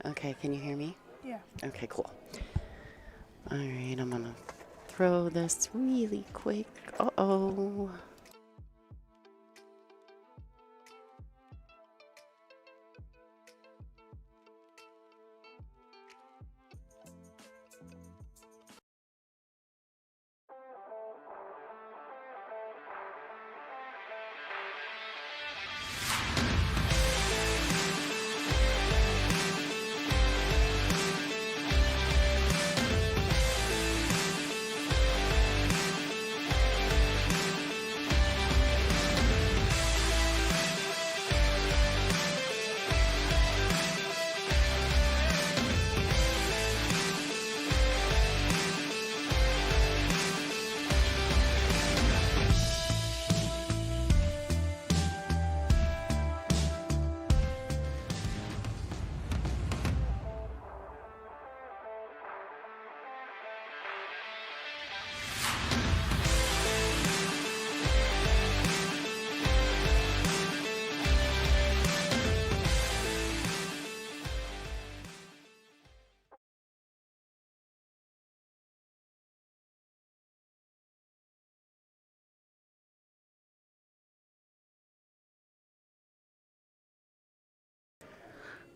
Okay, can you hear me? Yeah. Okay, cool. All right, I'm gonna throw this really quick. Uh-oh.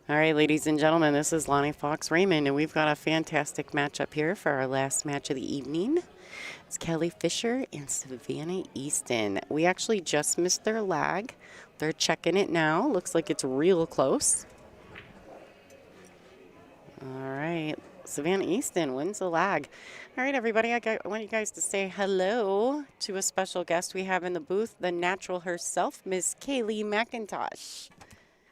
All right, ladies and gentlemen, this is Lonnie Fox Raymond, and we've got a fantastic matchup here for our last match of the evening. It's Kelly Fisher and Savannah Easton. We actually just missed their lag. They're checking it now. Looks like it's real close. All right, Savannah Easton wins the lag. All right, everybody, I want you guys to say hello to a special guest we have in the booth, the natural herself, Miss Kaylee McIntosh.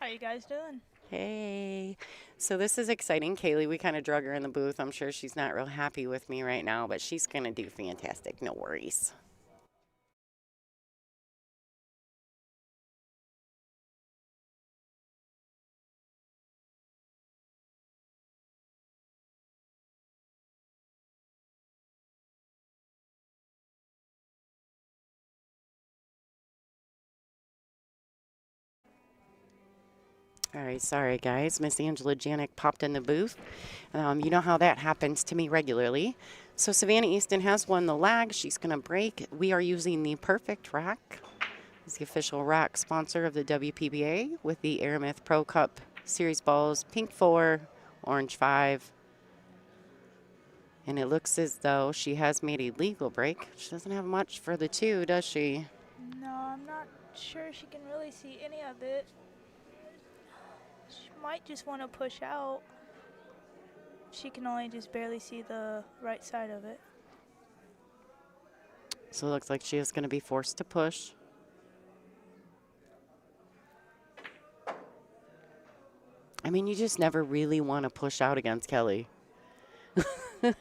How you guys doing? Hey. So this is exciting. Kaylee, we kind of drug her in the booth. I'm sure she's not real happy with me right now, but she's going to do fantastic. No worries. All right, sorry guys. Miss Angela Janik popped in the booth. You know how that happens to me regularly. So Savannah Easton has won the lag. She's going to break. We are using the perfect rack. It's the official rack sponsor of the WPBA with the Aramith Pro Cup Series balls, pink 4, orange 5. And it looks as though she has made a legal break. She doesn't have much for the 2, does she? No, I'm not sure she can really see any of it. She might just want to push out. She can only just barely see the right side of it. So it looks like she is going to be forced to push. I mean, you just never really want to push out against Kelly.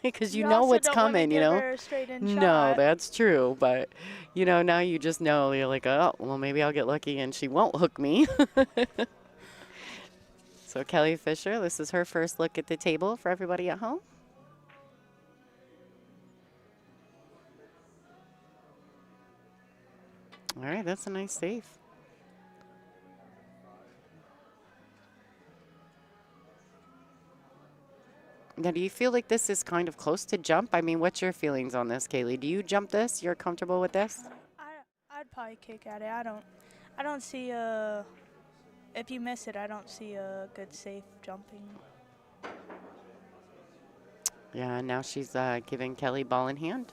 Because you know what's coming, you know? No, that's true. But, you know, now you just know. You're like, oh, well, maybe I'll get lucky and she won't hook me. So Kelly Fisher, this is her first look at the table for everybody at home. All right, that's a nice save. Now, do you feel like this is kind of close to jump? I mean, what's your feelings on this, Kaylee? Do you jump this? You're comfortable with this? I'd probably kick at it. I don't see if you miss it, I don't see a good safe jumping. Yeah, now she's giving Kelly ball in hand.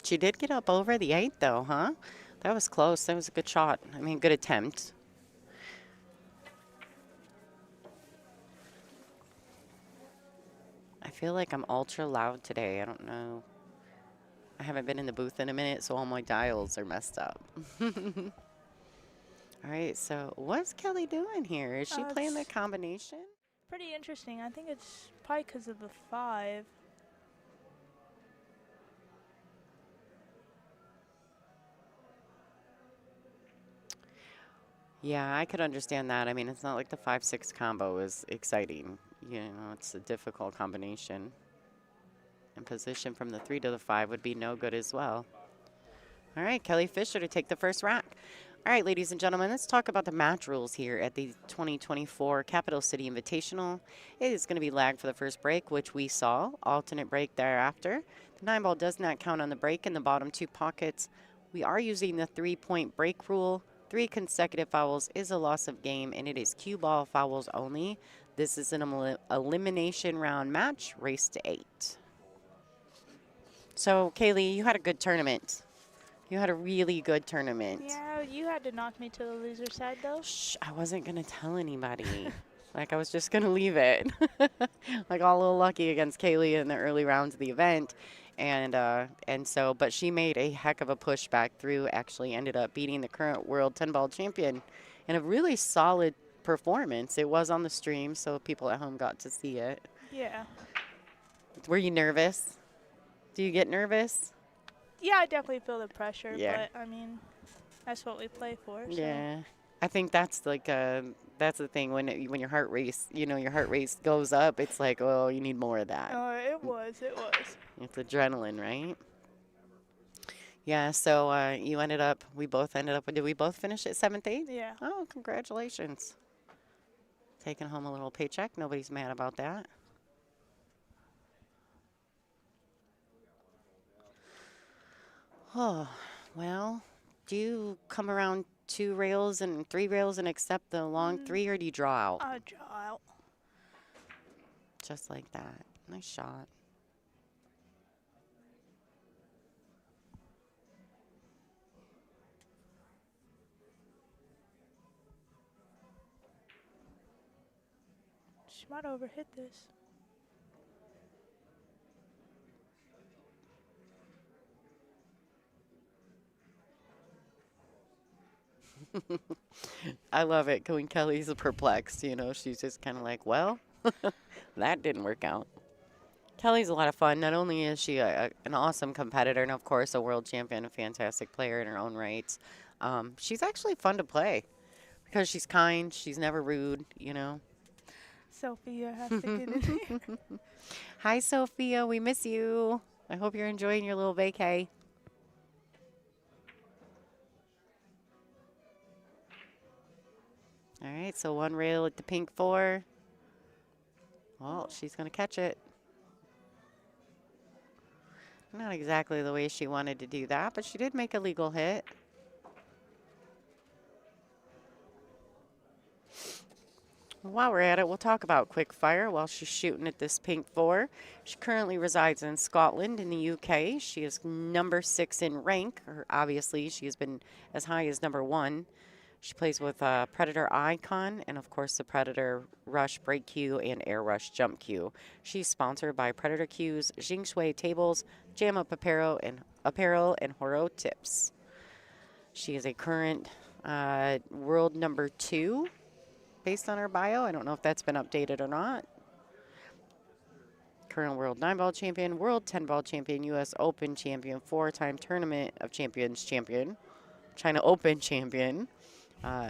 She did get up over the 8, though, huh? That was close. That was a good shot. I mean, good attempt. I feel like I'm ultra loud today. I don't know. I haven't been in the booth in a minute, so all my dials are messed up. All right, so what's Kelly doing here? Is she playing the combination? Pretty interesting. I think it's probably because of the 5. Yeah, I could understand that. I mean, it's not like the 5-6 combo is exciting. You know, it's a difficult combination. And position from the 3 to the 5 would be no good as well. All right, Kelly Fisher to take the first rack. All right, ladies and gentlemen, let's talk about the match rules here at the 2024 Capital City Invitational. It is going to be lag for the first break, which we saw, alternate break thereafter. The 9-ball does not count on the break in the bottom 2 pockets. We are using the 3-point break rule. 3 consecutive fouls is a loss of game, and it is cue ball fouls only. This is an elimination round match, race to 8. So, Kaylee, you had a good tournament. You had a really good tournament. Yeah, you had to knock me to the loser side, though. Shh, I wasn't going to tell anybody. Like, I was just going to leave it. Like, all a little lucky against Kaylee in the early rounds of the event. And so, but she made a heck of a pushback through, actually ended up beating the current world 10-ball champion in a really solid performance. It was on the stream, so people at home got to see it. Yeah. Were you nervous? Do you get nervous? Yeah, I definitely feel the pressure, Yeah. but, I mean, that's what we play for. So. Yeah. I think that's like that's the thing when your heart race, your heart rate goes up, it's like, oh, you need more of that. It was. It's adrenaline, right? Yeah, so we both ended up, did we both finish at 7th, 8th? Yeah. Oh, congratulations. Taking home a little paycheck. Nobody's mad about that. Oh, well, do you come around 2 rails and 3 rails and accept the long 3, or do you draw out? I'll draw out. Just like that. Nice shot. She might overhit this. I love it when Kelly's perplexed, she's just kind of like, well, that didn't work out. Kelly's a lot of fun. Not only is she an awesome competitor and, of course, a world champion, a fantastic player in her own rights, she's actually fun to play because she's kind. She's never rude, Sophia has to get in here. Hi, Sophia. We miss you. I hope you're enjoying your little vacay. All right, so 1 rail at the pink 4. Well, she's going to catch it. Not exactly the way she wanted to do that, but she did make a legal hit. While we're at it, we'll talk about quick fire while she's shooting at this pink 4. She currently resides in Scotland in the UK. She is number 6 in rank. Obviously, she has been as high as number 1. She plays with Predator Icon and, of course, the Predator Rush Break Cue and Air Rush Jump Cue. She's sponsored by Predator Cues, Jing Shui Tables, Jam Up Apparel, and Horo Tips. She is a current world number 2 based on her bio. I don't know if that's been updated or not. Current world 9-ball champion, world 10-ball champion, U.S. Open champion, 4-time Tournament of Champions champion, China Open champion,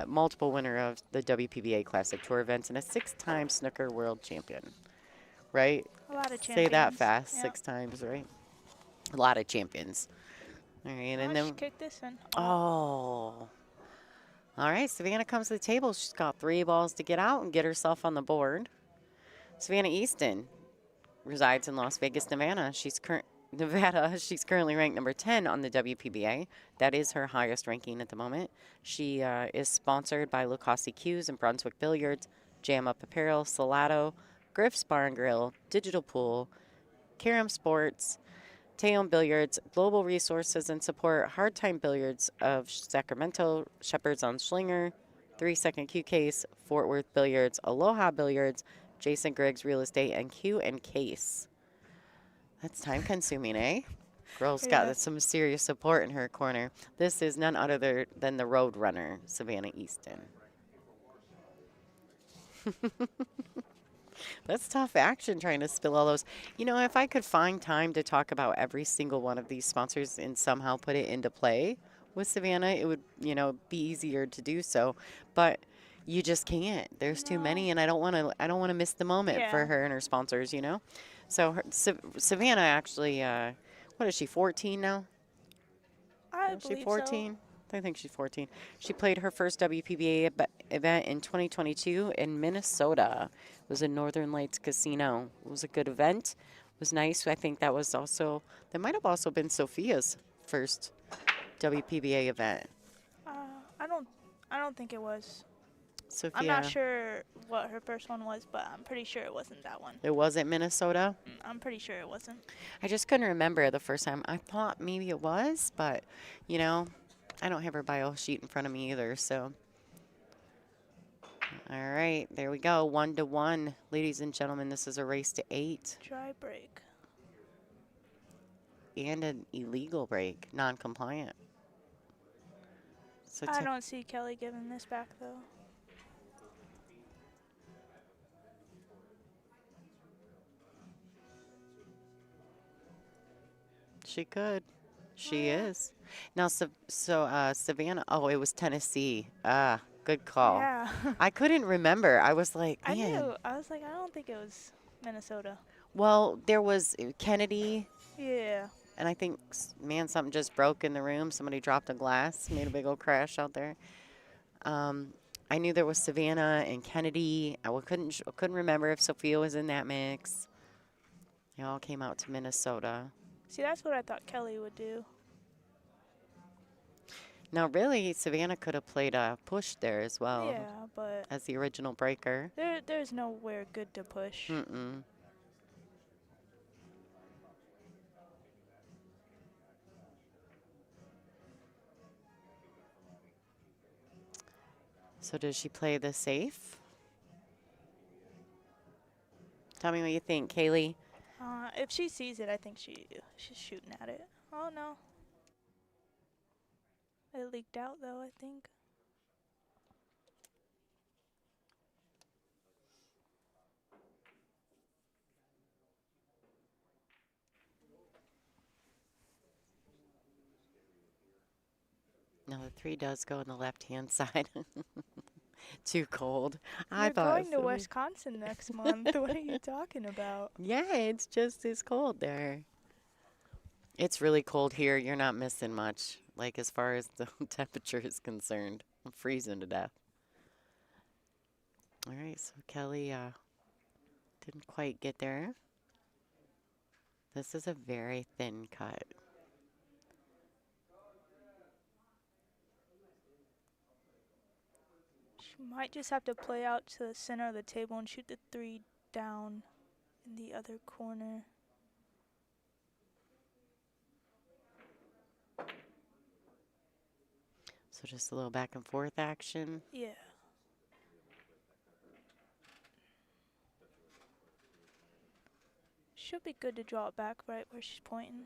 multiple winner of the WPBA Classic Tour events, and a 6-time snooker world champion. Right? A lot of champions. Say that fast. Yep. 6 times, right? A lot of champions. All right, and She then kicked this in. oh. All right, Savannah comes to the table. She's got 3 balls to get out and get herself on the board. Savannah Easton resides in Las Vegas, Nevada. She's currently ranked number 10 on the WPBA. That is her highest ranking at the moment. She is sponsored by Lucasi Cues and Brunswick Billiards, Jam Up Apparel, Salato, Griff's Bar and Grill, Digital Pool, Karam Sports, Teon Billiards, Global Resources and Support, Hard Time Billiards of Sacramento, Shepherds on Schlinger, 3 Second Q Case, Fort Worth Billiards, Aloha Billiards, Jason Griggs Real Estate, and Q and Case. That's time consuming, eh? Girl's got some serious support in her corner. This is none other than the road runner, Savannah Easton. That's tough action trying to spill all those. If I could find time to talk about every single one of these sponsors and somehow put it into play with Savannah, it would, be easier to do so. But you just can't. There's too many, and I don't want to miss the moment for her and her sponsors, So Savannah actually, what is she, 14 now? I believe 14? so. I think she's 14. She played her first WPBA event in 2022 in Minnesota. It was a Northern Lights Casino. It was a good event. It was nice. I think that was also, that might have also been Sophia's first WPBA event. Uh, I don't. I don't think it was. I'm not Sophia, sure what her first one was, but I'm pretty sure it wasn't that one. it wasn't Minnesota. I'm pretty sure it wasn't. I just couldn't remember the first time. I thought maybe it was, but you know, I don't have her bio sheet in front of me either. So, all right, there we go. 1-1, ladies and gentlemen. This is a race to 8 Dry break. and an illegal break, non-compliant. So I don't see Kelly giving this back though. she could. She is. Now, Savannah. Oh, it was Tennessee. Ah, good call. Yeah. I couldn't remember. I was like, I man. knew. I was like, I don't think it was Minnesota. Well, there was Kennedy, Yeah. and I think, man, something just broke in the room. Somebody dropped a glass, made a big old crash out there. I knew there was Savannah and Kennedy. I couldn't remember if Sophia was in that mix. They all came out to Minnesota. See, that's what I thought Kelly would do. Now, really, Savannah could have played a push there as well. Yeah, but As the original breaker. there's nowhere good to push. Mm-mm. So does she play the safe? Tell me what you think, Kaylee. If she sees it, I think she's shooting at it. Oh no. It leaked out though, I think. No, the 3 does go on the left-hand side. Too cold. You're going to Wisconsin next month. What are you talking about? Yeah, it's just as cold there. It's really cold here. You're not missing much, like as far as the temperature is concerned. I'm freezing to death. All right, so Kelly didn't quite get there. This is a very thin cut. She might just have to play out to the center of the table and shoot the 3 down in the other corner. So just a little back and forth action. Yeah. Should be good to draw it back right where she's pointing.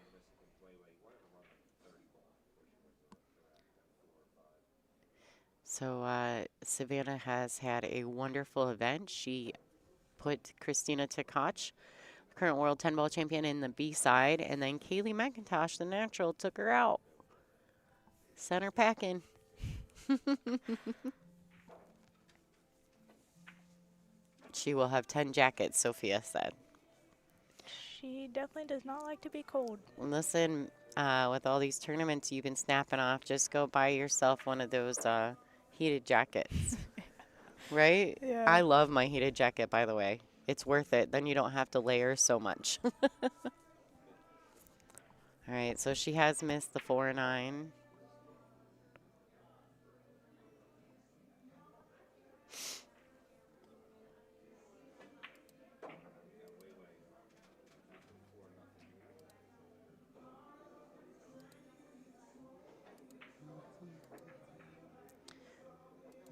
So Savannah has had a wonderful event. She put Christina Tkach, current world 10-ball champion, in the B side, and then Kaylee McIntosh, the natural, took her out. Center packing. She will have 10 jackets, Sophia said. She definitely does not like to be cold. Listen, with all these tournaments you've been snapping off, just go buy yourself one of those heated jackets. Right? Yeah. I love my heated jacket, by the way. It's worth it. Then you don't have to layer so much. All right, so she has missed the 4-9.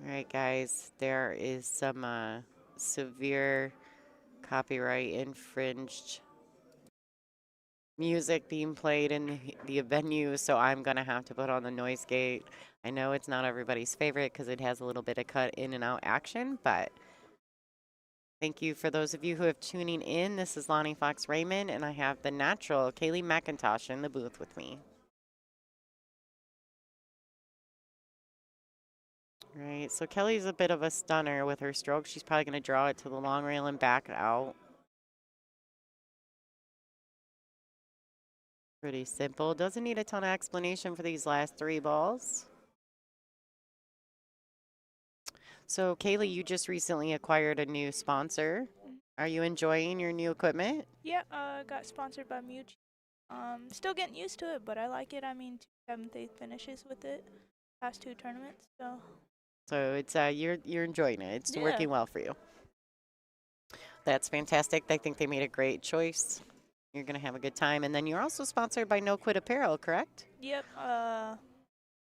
All right, guys, there is some severe copyright infringed music being played in the venue, so I'm going to have to put on the noise gate. I know it's not everybody's favorite because it has a little bit of cut in and out action, but thank you for those of you who have tuning in. This is Lonnie Fox Raymond, and I have the natural Kaylee McIntosh in the booth with me. Right, so Kelly's a bit of a stunner with her stroke. She's probably going to draw it to the long rail and back out. Pretty simple. Doesn't need a ton of explanation for these last 3 balls. So, Kaylee, you just recently acquired a new sponsor. Mhm. Are you enjoying your new equipment? Yeah, got sponsored by Mutual. Still getting used to it, but I like it. I mean, 7th, 8th finishes with it. Past 2 tournaments, so So it's you're enjoying it. It's yeah. working well for you. That's fantastic. I think they made a great choice. You're gonna have a good time. And then you're also sponsored by No Quit Apparel, correct? Yep.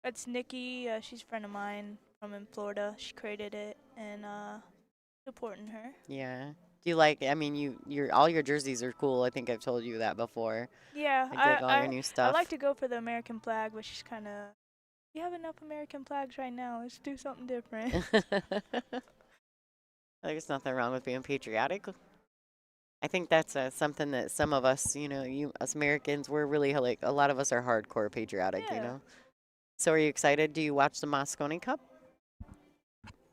That's Nikki. She's a friend of mine from in Florida. She created it, and supporting her. Yeah. Do you like? I mean, your all your jerseys are cool. I think I've told you that before. Yeah, I dig all your new I like stuff. to go for the American flag, but she's kind of. You have enough American flags right now. Let's do something different. There's nothing wrong with being patriotic. I think that's something that some of us, you us Americans, we're really like a lot of us are hardcore patriotic, you Yeah. know. So are you excited? Do you watch the Moscone Cup?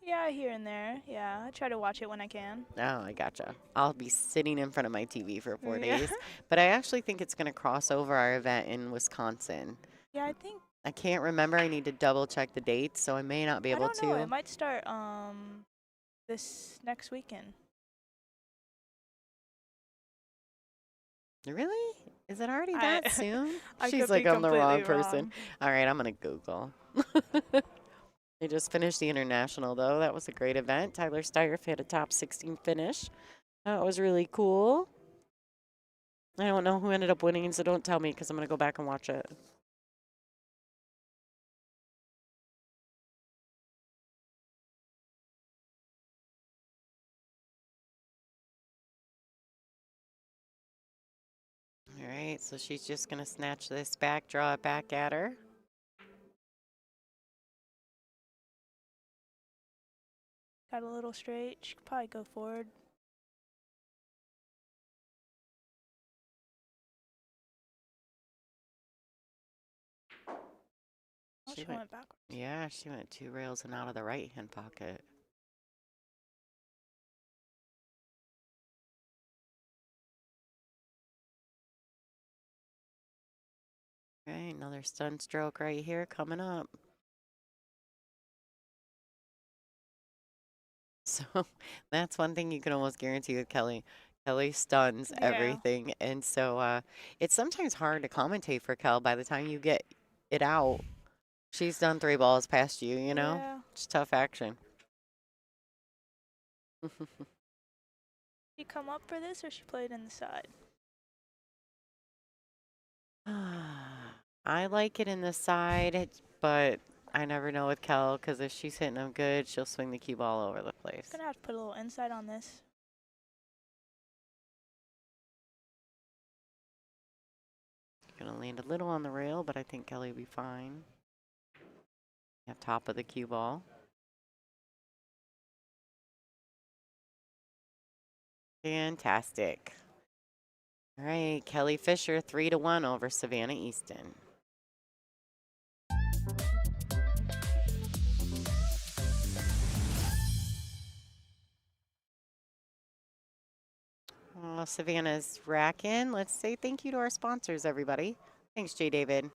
Yeah, here and there. Yeah, I try to watch it when I can. Oh, I gotcha. I'll be sitting in front of my TV for 4 Yeah. days, but I actually think it's going to cross over our event in Wisconsin. Yeah, I think I can't remember. I need to double check the dates, so I may not be I able don't know. It to. might start this next weekend. Really? Is it already I that soon? I She's could be like, I'm the completely wrong person. wrong. All right, I'm going to Google. They just finished the International, though. That was a great event. Tyler Steireff had a top 16 finish. That was really cool. I don't know who ended up winning, so don't tell me because I'm going to go back and watch it. All right, so she's just going to snatch this back, draw it back at her. Got a little straight. She could probably go forward. Oh, She she went, went backwards. yeah, she went 2 rails and out of the right-hand pocket. Okay, another stun stroke right here coming up. So that's one thing you can almost guarantee with Kelly. Kelly stuns Yeah. everything. And so it's sometimes hard to commentate for Kel by the time you get it out. She's done 3 balls past you, you know? Yeah. It's tough action. She come up for this or she played in the side? I like it in the side, but I never know with Kel because if she's hitting them good, she'll swing the cue ball all over the place. Gonna have to put a little inside on this. Gonna land a little on the rail, but I think Kelly will be fine. At top of the cue ball. Fantastic. All right, Kelly Fisher, 3-1 over Savannah Easton. Well, Savannah's racking. Let's say thank you to our sponsors, everybody. Thanks, J. David.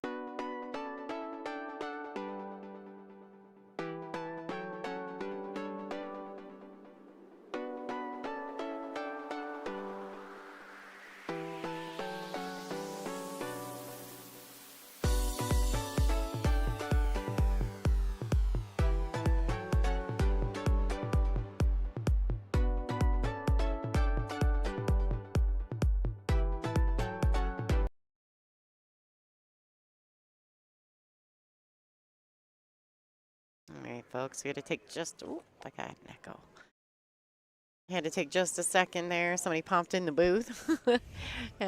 All right, folks, we had to take just, oh, I got an echo. Had to take just a second there. Somebody popped in the booth.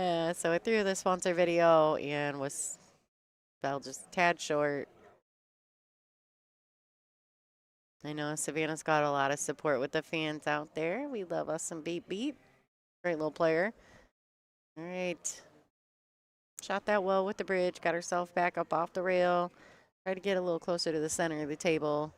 So I threw the sponsor video and fell just a tad short. I know Savannah's got a lot of support with the fans out there. We love us some Beep Beep. Great little player. All right. Shot that well with the bridge. Got herself back up off the rail. Tried to get a little closer to the center of the table.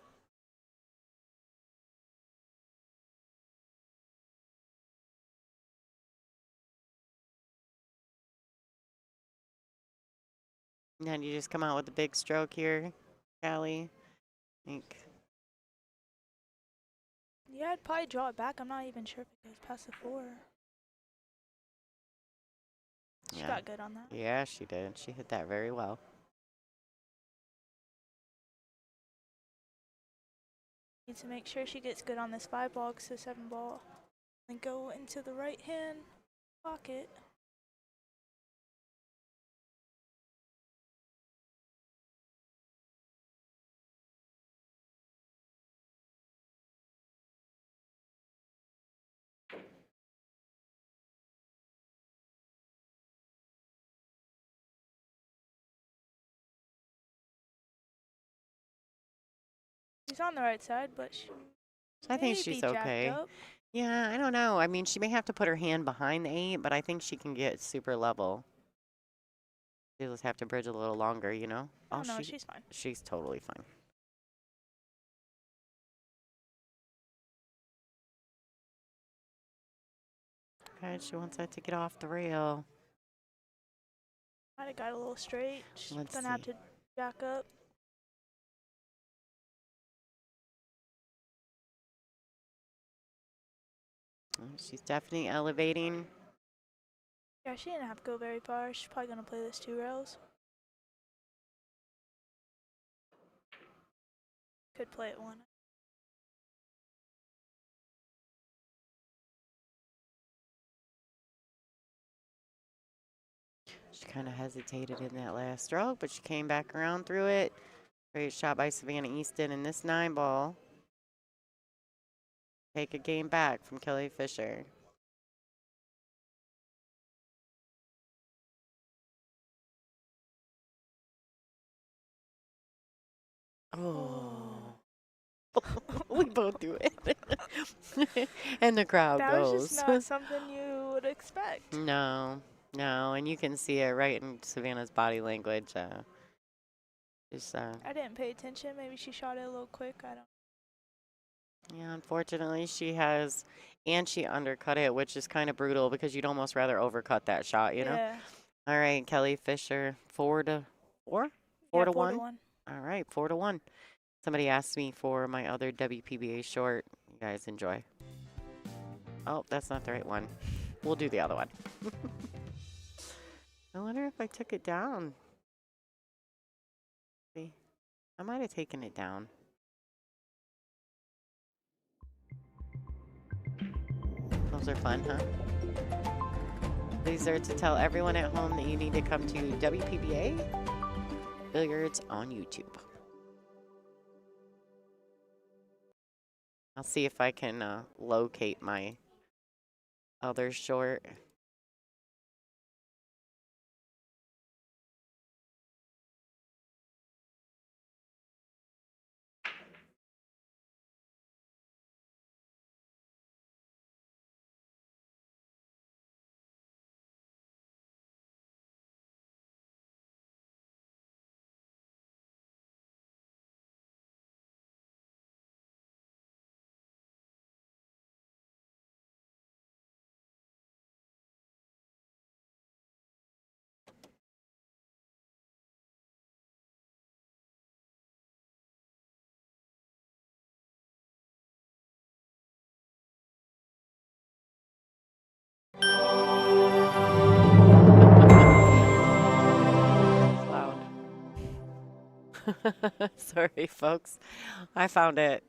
And then you just come out with a big stroke here, Callie. I think Yeah, I'd probably draw it back. I'm not even sure if it goes past the 4. She Yeah. got good on that. Yeah, she did. She hit that very well. Needs to make sure she gets good on this 5 ball because the 7 ball and go into the right hand pocket. She's on the right side, but she I think may be she's jacked okay. up. Yeah, I don't know. I mean, she may have to put her hand behind the 8, but I think she can get super level. She'll just have to bridge a little longer, you know? Oh, no, she's fine. She's totally fine. Okay, she wants that to get off the rail. Might have got a little straight. She's Let's gonna have see. to jack up. She's definitely elevating. Yeah, she didn't have to go very far. She's probably gonna play this 2 rails. Could play it 1. She kind of hesitated in that last stroke, but she came back around through it. Great shot by Savannah Easton in this 9 ball. Take a game back from Kelly Fisher. Oh. We both do it. And the crowd That was goes. just not something you would expect. No, no, and you can see it right in Savannah's body language. I didn't pay attention. Maybe she shot it a little quick. I don't. Yeah, unfortunately, she undercut it, which is kind of brutal because you'd almost rather overcut that shot, you know? Yeah. All right, Kelly Fisher, 4-4? 4 Yeah, to 4 1? to 1. All right, 4-1. Somebody asked me for my other WPBA short. You guys enjoy. Oh, that's not the right one. We'll do the other one. I wonder if I took it down. See, I might have taken it down. Those are fun, huh? These are to tell everyone at home that you need to come to WPBA Billiards on YouTube. I'll see if I can locate my other short. Loud. Sorry, folks. I found it.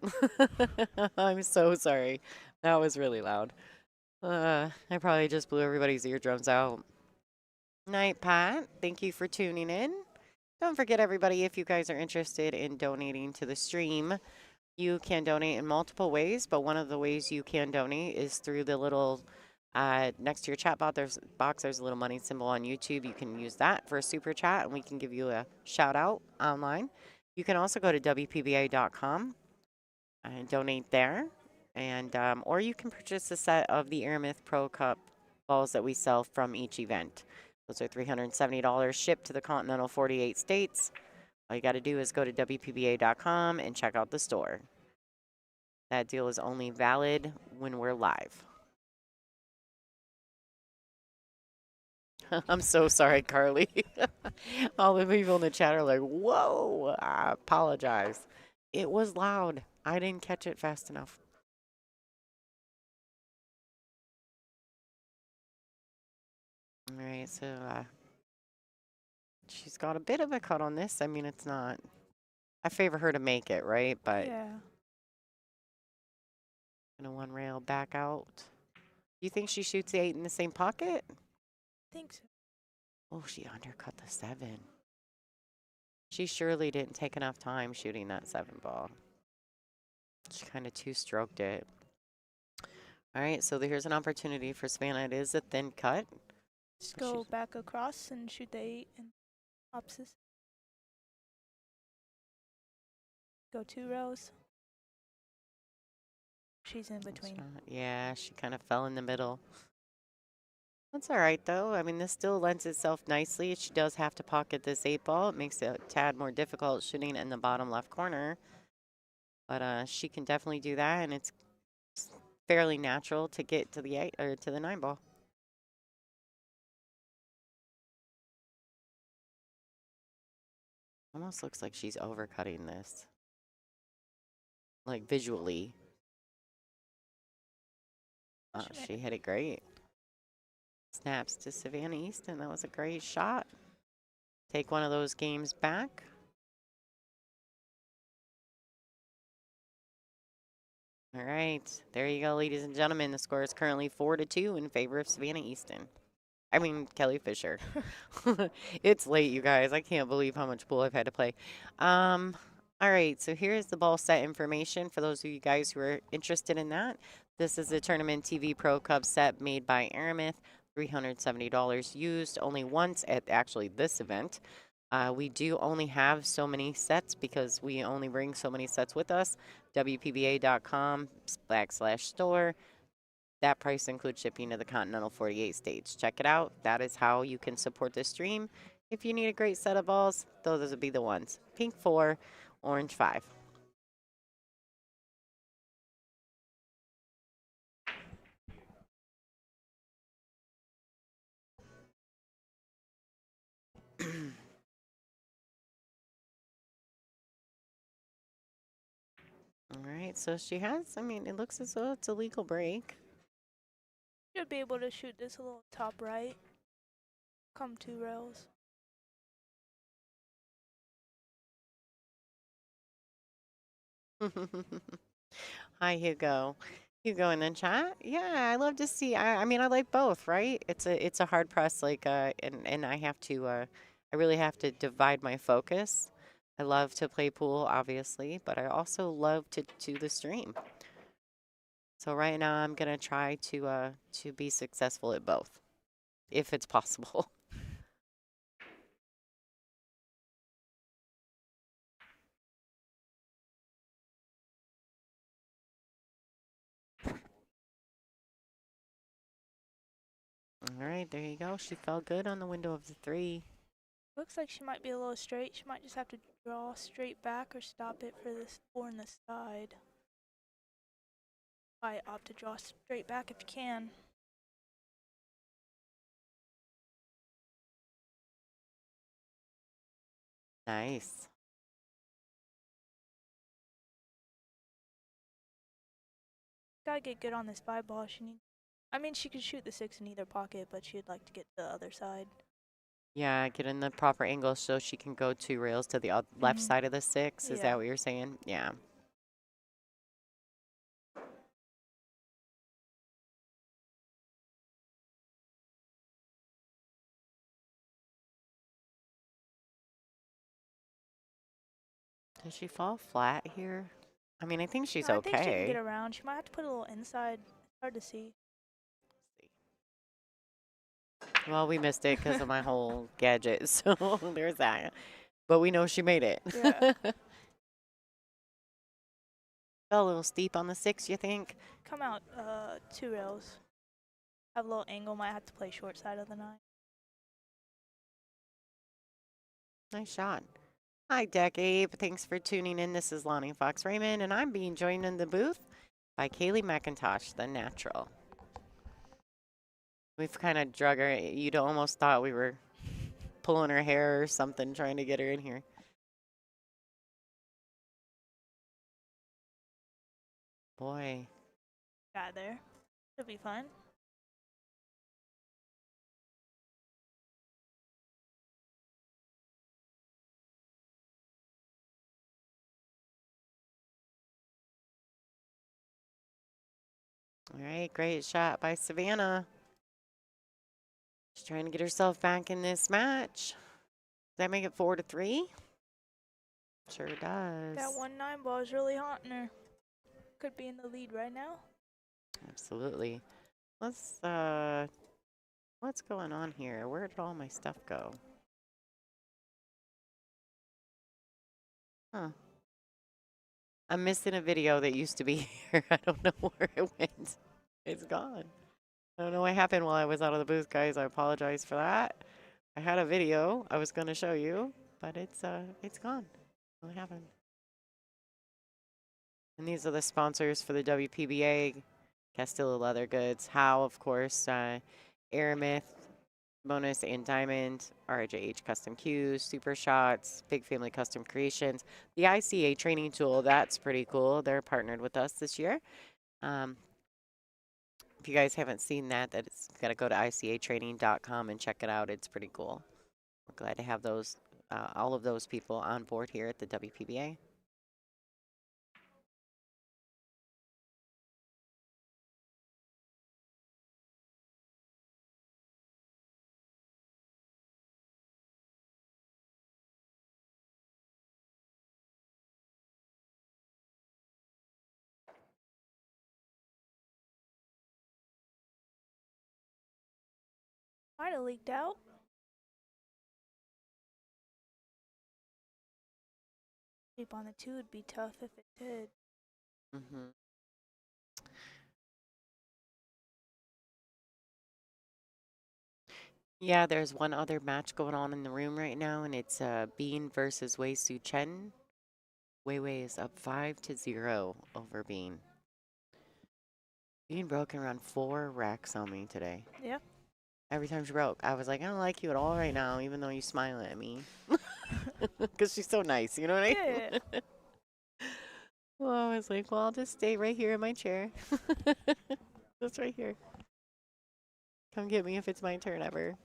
I'm so sorry. That was really loud. I probably just blew everybody's eardrums out. Night, Pat. Thank you for tuning in. Don't forget, everybody, if you guys are interested in donating to the stream, you can donate in multiple ways, but one of the ways you can donate is through the little next to your chat box, there's a little money symbol on YouTube. You can use that for a super chat, and we can give you a shout out online. You can also go to WPBA.com and donate there, and or you can purchase a set of the Aramith Pro Cup balls that we sell from each event. Those are $370 shipped to the continental 48 states. All you got to do is go to WPBA.com and check out the store. That deal is only valid when we're live. I'm so sorry, Carly. All the people in the chat are like, whoa, I apologize. It was loud. I didn't catch it fast enough. All right, so she's got a bit of a cut on this. I mean, it's not. I favor her to make it, right? But Yeah. gonna one rail back out. You think she shoots the 8 in the same pocket? I think so. Oh, she undercut the 7. She surely didn't take enough time shooting that 7 ball. She kind of two-stroked it. All right, so here's an opportunity for Savannah. It is a thin cut. Just go back across and shoot the 8 and opposite. Go 2 rows. She's in between. Yeah, she kind of fell in the middle. That's all right, though. I mean, this still lends itself nicely. She does have to pocket this 8 ball. It makes it a tad more difficult shooting in the bottom left corner. But she can definitely do that, and it's fairly natural to get to the 8 or to the 9 ball. Almost looks like she's overcutting this, like visually. She hit it great. Snaps to Savannah Easton. That was a great shot. Take one of those games back. All right, there you go, ladies and gentlemen. The score is currently 4-2 in favor of Savannah Easton. I mean, Kelly Fisher. It's late, you guys. I can't believe how much pool I've had to play. All right, so here's the ball set information for those of you guys who are interested in that. This is a Tournament TV Pro Cup set made by Aramith, $370 used only once at actually this event. We do only have so many sets because we only bring so many sets with us. WPBA.com/store. That price includes shipping to the Continental 48 states. Check it out. That is how you can support this stream. If you need a great set of balls, those would be the ones. Pink 4, orange 5. All right, so she has, I mean, it looks as though it's a legal break. Should be able to shoot this a little top right. Come 2 rows. Hi, Hugo. Hugo in the chat. Yeah, I love to see. I mean, I like both, right? It's a hard press, like, and I have to, I really have to divide my focus. I love to play pool, obviously, but I also love to do the stream. So right now, I'm gonna try to be successful at both, if it's possible. All right, there you go. She fell good on the window of the 3. Looks like she might be a little straight. She might just have to draw straight back or stop it for this 4 on the side. I opt to draw straight back if you can. Nice. Gotta get good on this 5 ball. I mean, she could shoot the 6 in either pocket, but she'd like to get the other side. Yeah, get in the proper angle so she can go 2 rails to the left side of the 6. Is that what you're saying? Yeah. Does she fall flat here? I mean, I think she's I think she can get okay. around. She might have to put a little inside. It's hard to see. Well, we missed it because of my whole gadget, so there's that. But we know she made it. Yeah. Fell a little steep on the 6, you think? Come out 2 rails. Have a little angle. Might have to play short side of the 9. Nice shot. Hi, Deck Abe. Thanks for tuning in. This is Lonnie Fox Raymond, and I'm being joined in the booth by Kaylee McIntosh, the natural. We've kind of drug her. You'd almost thought we were pulling her hair or something, trying to get her in here. Boy. Got there. Should be fun. All right, great shot by Savannah. She's trying to get herself back in this match. Does that make it 4-3? Sure does. That 1-9 ball is really haunting her. Could be in the lead right now. Absolutely. Let's what's going on here? Where did all my stuff go? Huh. I'm missing a video that used to be here. I don't know where it went. It's gone. I don't know what happened while I was out of the booth, guys. I apologize for that. I had a video I was going to show you, but it's gone. What happened? And these are the sponsors for the WPBA: Castillo Leather Goods, Howe, of course, Aramith, Bonus and Diamond, RJH Custom Cues, Super Shots, Big Family Custom Creations, the ICA training tool. That's pretty cool. They're partnered with us this year. If you guys haven't seen that, that's got to go to icatraining.com and check it out. It's pretty cool. We're glad to have those, all of those people on board here at the WPBA. Might have leaked out. Sleep on the 2 would be tough if it did. Mm-hmm. Yeah, there's one other match going on in the room right now, and it's Bean versus Wei Su Chen. Wei Wei is up 5-0 over Bean. Bean broke around 4 racks on me today. Yeah. Every time she broke, I was like, I don't like you at all right now, even though you smile at me. Because she's so nice, you know what I mean? Yeah. Well, I was like, well, I'll just stay right here in my chair. Just right here. Come get me if it's my turn ever.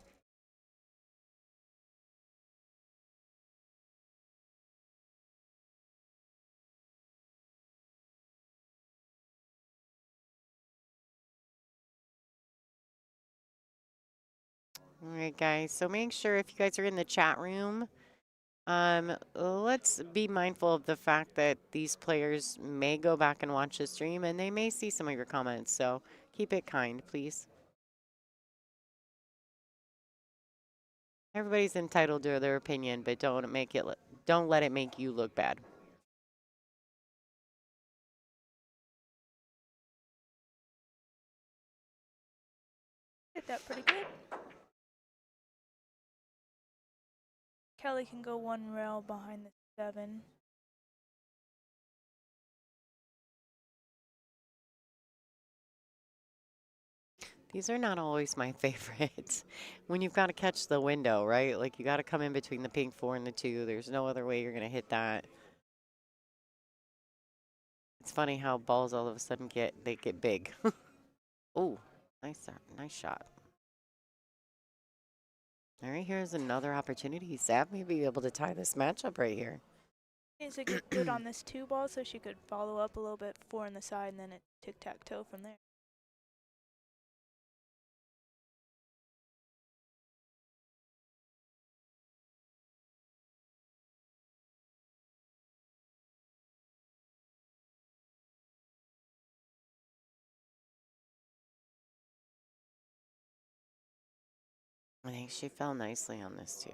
All right, guys. So make sure if you guys are in the chat room, let's be mindful of the fact that these players may go back and watch the stream and they may see some of your comments. So keep it kind, please. Everybody's entitled to their opinion, but don't let it make you look bad. Hit that pretty good. Kelly can go 1 rail behind the 7. These are not always my favorites. When you've got to catch the window, right? Like you got to come in between the pink 4 and the 2. There's no other way you're going to hit that. It's funny how balls all of a sudden get big. Oh, nice shot. All right, here's another opportunity. Sav may be able to tie this matchup right here. Needs to get good on this 2 ball so she could follow up a little bit 4 in the side and then it tic-tac-toe from there. I think she fell nicely on this too.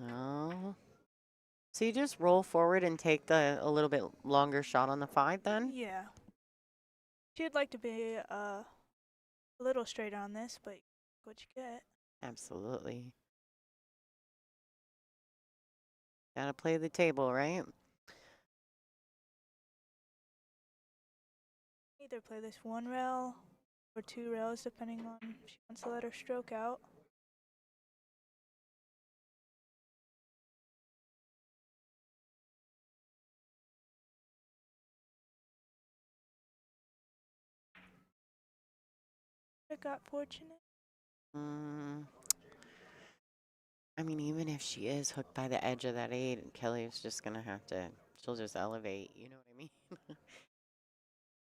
Oh. So you just roll forward and take a little bit longer shot on the 5 then? Yeah. She'd like to be a little straighter on this, but what you get. Absolutely. Gotta play the table, right? Either play this 1 rail or 2 rails depending on if she wants to let her stroke out. It got fortunate. Mm, I mean, even if she is hooked by the edge of that 8, Kelly's just going to have to, she'll just elevate. You know what I mean?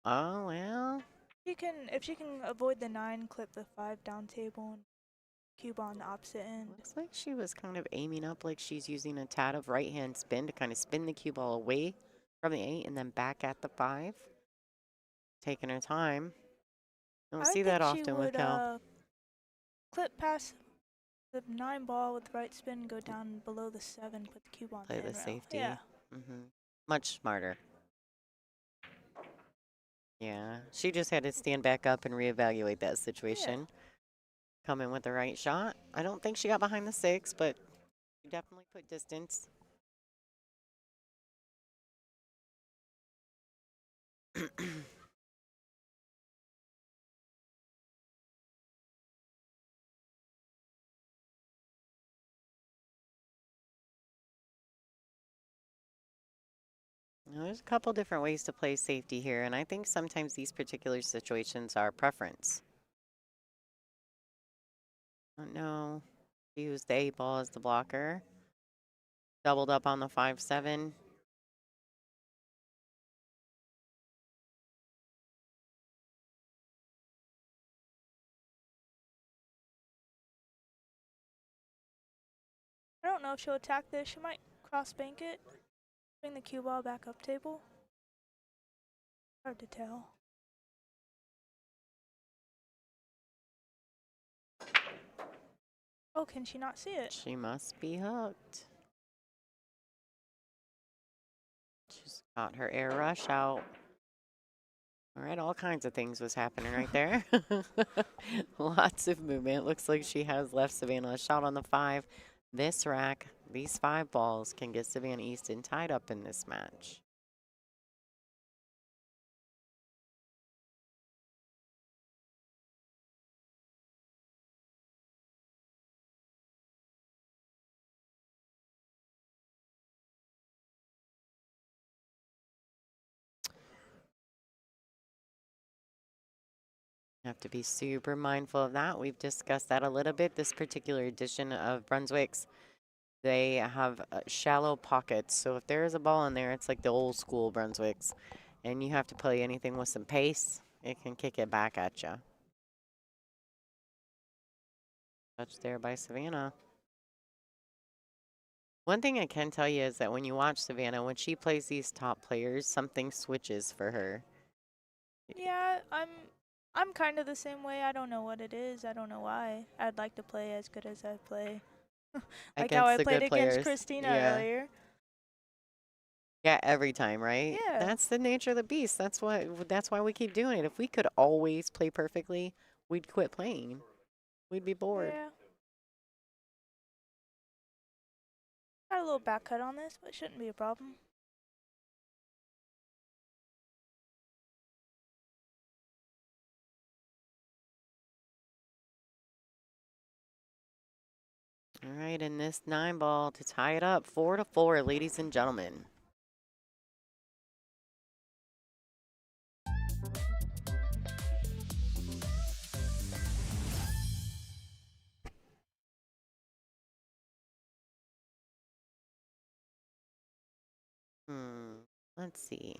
Oh, well. If she can avoid the 9, clip the 5 down table and cube on the opposite end. Looks like she was kind of aiming up like she's using a tad of right-hand spin to kind of spin the cue ball away from the 8 and then back at the 5. Taking her time. Don't I see that think she often with would Kel. clip past the 9 ball with right spin, go down below the 7, put the cube on Play the the end rail. safety. Yeah. Much smarter. Yeah. She just had to stand back up and reevaluate that situation. Come in with the right shot. I don't think she got behind the 6, but she definitely put distance. Now, there's a couple different ways to play safety here, and I think sometimes these particular situations are preference. Oh, no. She used the 8 ball as the blocker. Doubled up on the 5-7. I don't know if she'll attack this. She might cross bank it, bring the cue ball back up table. Hard to tell. Oh, can she not see it? She must be hooked. She's got her air rush out. All right, all kinds of things was happening right there. Lots of movement. Looks like she has left Savannah a shot on the 5. This rack, these 5 balls can get Savannah Easton tied up in this match. Have to be super mindful of that. We've discussed that a little bit. This particular edition of Brunswick's, they have shallow pockets. So if there is a ball in there, it's like the old school Brunswick's. And you have to play anything with some pace. It can kick it back at you. Touch there by Savannah. One thing I can tell you is that when you watch Savannah, when she plays these top players, something switches for her. Yeah, I'm kind of the same way. I don't know what it is. I don't know why. I'd like to play as good as I play. Like how Against I the played good against players. Christina Yeah. earlier. Yeah, every time, right? Yeah. That's the nature of the beast. That's why we keep doing it. If we could always play perfectly, we'd quit playing. We'd be bored. Yeah. Got a little back cut on this, but shouldn't be a problem. All right, and this 9 ball to tie it up 4-4, ladies and gentlemen. Let's see.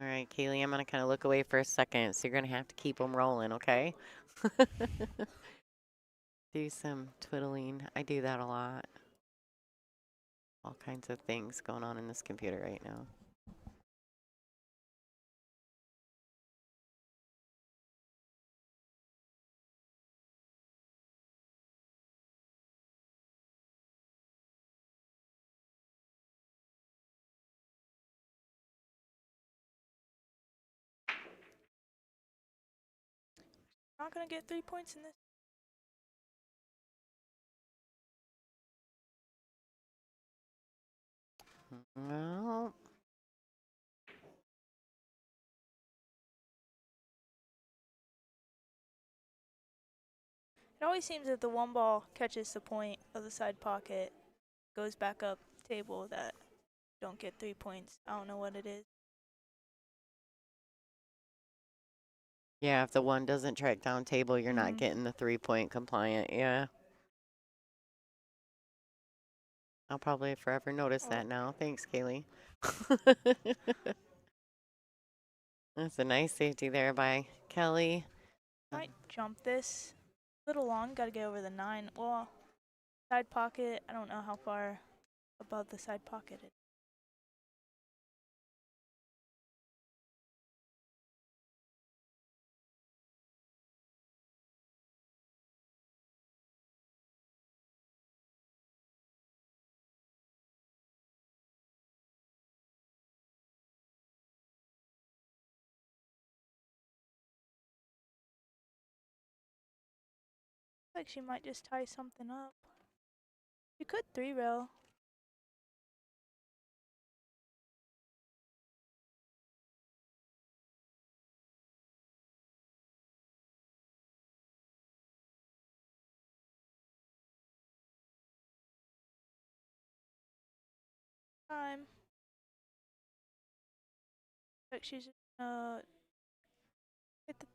All right, Kaylee, I'm going to kind of look away for a second, so you're going to have to keep them rolling, okay? Do some twiddling. I do that a lot. All kinds of things going on in this computer right now. Not gonna get 3 points in this. Well, It always seems that the 1 ball catches the point of the side pocket, goes back up table, that don't get 3 points. I don't know what it is. Yeah, if the one doesn't track down table, you're not Mm-hmm. getting the 3-point compliant. Yeah. I'll probably forever notice Oh, that now. Thanks, Kaylee. That's a nice safety there by Kelly. might jump this. A little long. Got to get over the 9. Well, side pocket. I don't know how far above the side pocket it is. Like she might just tie something up. You could 3-rail. Time. Like she's hit the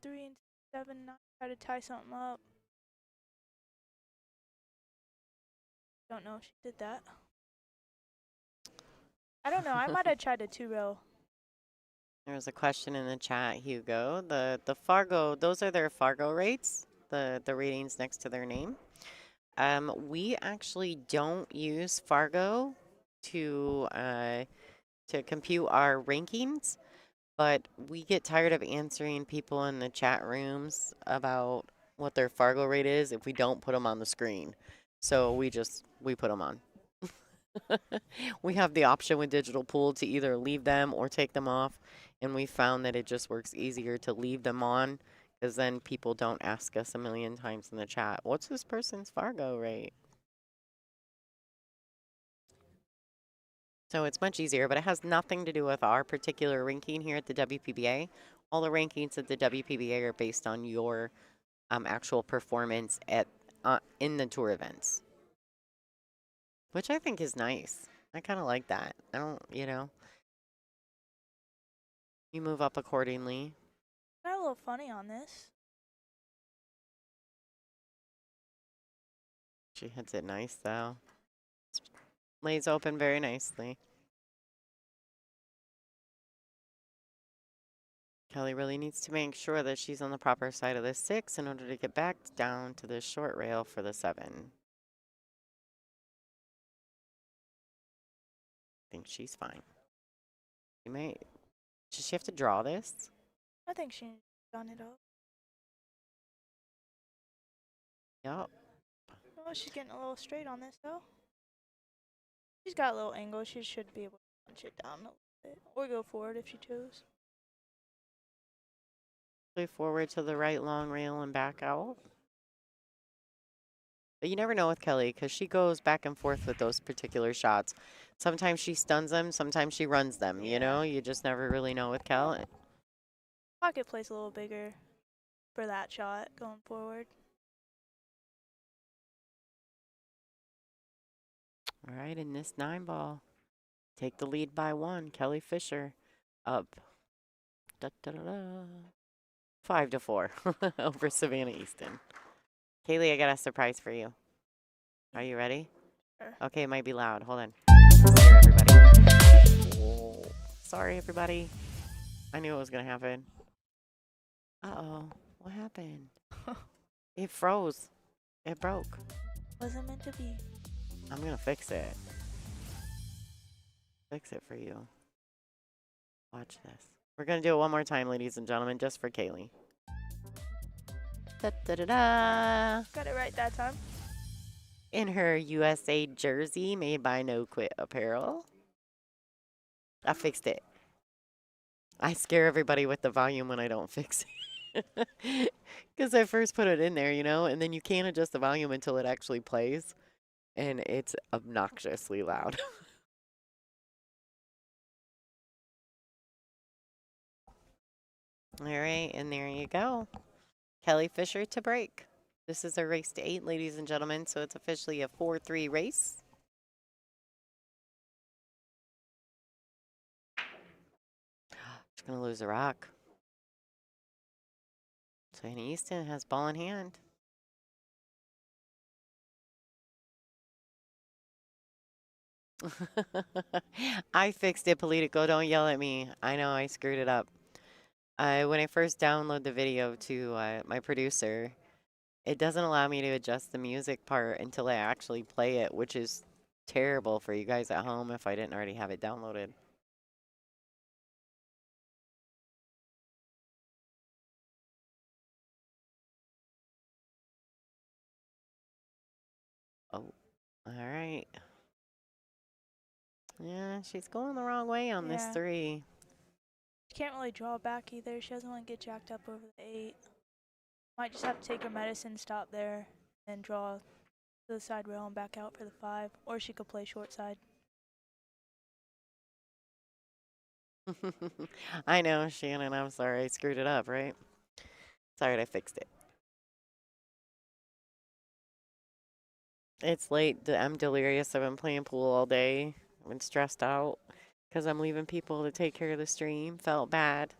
3 and 7, 9. Try to tie something up. Don't know if she did that. I don't know. I might have tried a 2-rail. There was a question in the chat, Hugo. The Fargo, those are their Fargo rates, the ratings next to their name. We actually don't use Fargo to compute our rankings, but we get tired of answering people in the chat rooms about what their Fargo rate is if we don't put them on the screen. So we put them on. We have the option with digital pool to either leave them or take them off, and we found that it just works easier to leave them on because then people don't ask us a million times in the chat, what's this person's Fargo rate? So it's much easier, but it has nothing to do with our particular ranking here at the WPBA. All the rankings at the WPBA are based on your actual performance at in the tour events, which I think is nice. I kind of like that. I don't, you move up accordingly. Got a little funny on this. She hits it nice though. Lays open very nicely. Kelly really needs to make sure that she's on the proper side of the 6 in order to get back down to the short rail for the 7. I think she's fine. You may. Does she have to draw this? I think she done it up. Yup. Oh, she's getting a little straight on this though. She's got a little angle. She should be able to punch it down a little bit. Or go forward if she chose. Play forward to the right long rail and back out. But you never know with Kelly because she goes back and forth with those particular shots. Sometimes she stuns them, sometimes she runs them, you know? You just never really know with Kelly. Pocket plays a little bigger for that shot going forward. All right, in this 9 ball, take the lead by 1. Kelly Fisher up. Da, da, da, da. 5-4 over Savannah Easton. Kaylee, I got a surprise for you. Are you ready? Sure. Okay, it might be loud. Hold on. Scare everybody. Oh, sorry, everybody. I knew it was going to happen. Uh-oh. What happened? It froze. It broke. Wasn't meant to be. I'm going to fix it. Fix it for you. Watch this. We're going to do it one more time, ladies and gentlemen, just for Kaylee. Da, da, da, da. Got it right that time. In her USA jersey made by No Quit Apparel. I fixed it. I scare everybody with the volume when I don't fix it. Because I first put it in there, and then you can't adjust the volume until it actually plays. And it's obnoxiously loud. All right, and there you go. Kelly Fisher to break. This is a race to 8, ladies and gentlemen, so it's officially a 4-3 race. She's going to lose a rock. So Easton has ball in hand. I fixed it, Politico. Don't yell at me. I know I screwed it up. When I first download the video to my producer, it doesn't allow me to adjust the music part until I actually play it, which is terrible for you guys at home if I didn't already have it downloaded. Oh, all right. Yeah, she's going the wrong way on this Yeah. 3. She can't really draw back either. She doesn't want to get jacked up over the 8. Might just have to take her medicine, stop there, and draw to the side rail and back out for the 5. Or she could play short side. I know, Shannon. I'm sorry. I screwed it up, right? Sorry, I fixed it. It's late. I'm delirious. I've been playing pool all day. I've been stressed out because I'm leaving people to take care of the stream. Felt bad.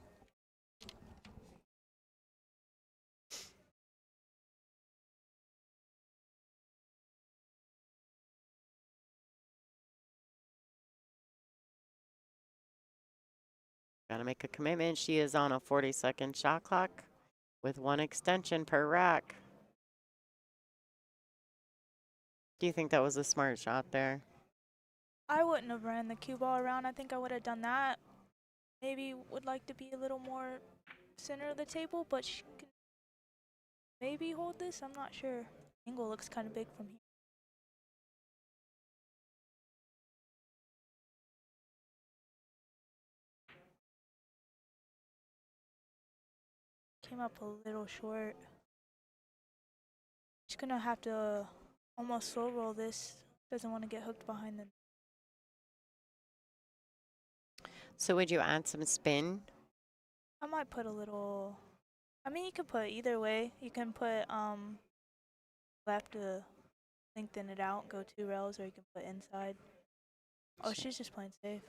Gotta make a commitment. She is on a 40-second shot clock with 1 extension per rack. Do you think that was a smart shot there? I wouldn't have ran the cue ball around. I think I would have done that. Maybe would like to be a little more center of the table, but she can maybe hold this. I'm not sure. Angle looks kind of big from here. Came up a little short. She's gonna have to almost slow roll this. Doesn't want to get hooked behind the. So would you add some spin? I might put a little. I mean, you can put either way. You can put left to lengthen it out, go 2 rails, or you can put inside. Oh, she's just playing safe.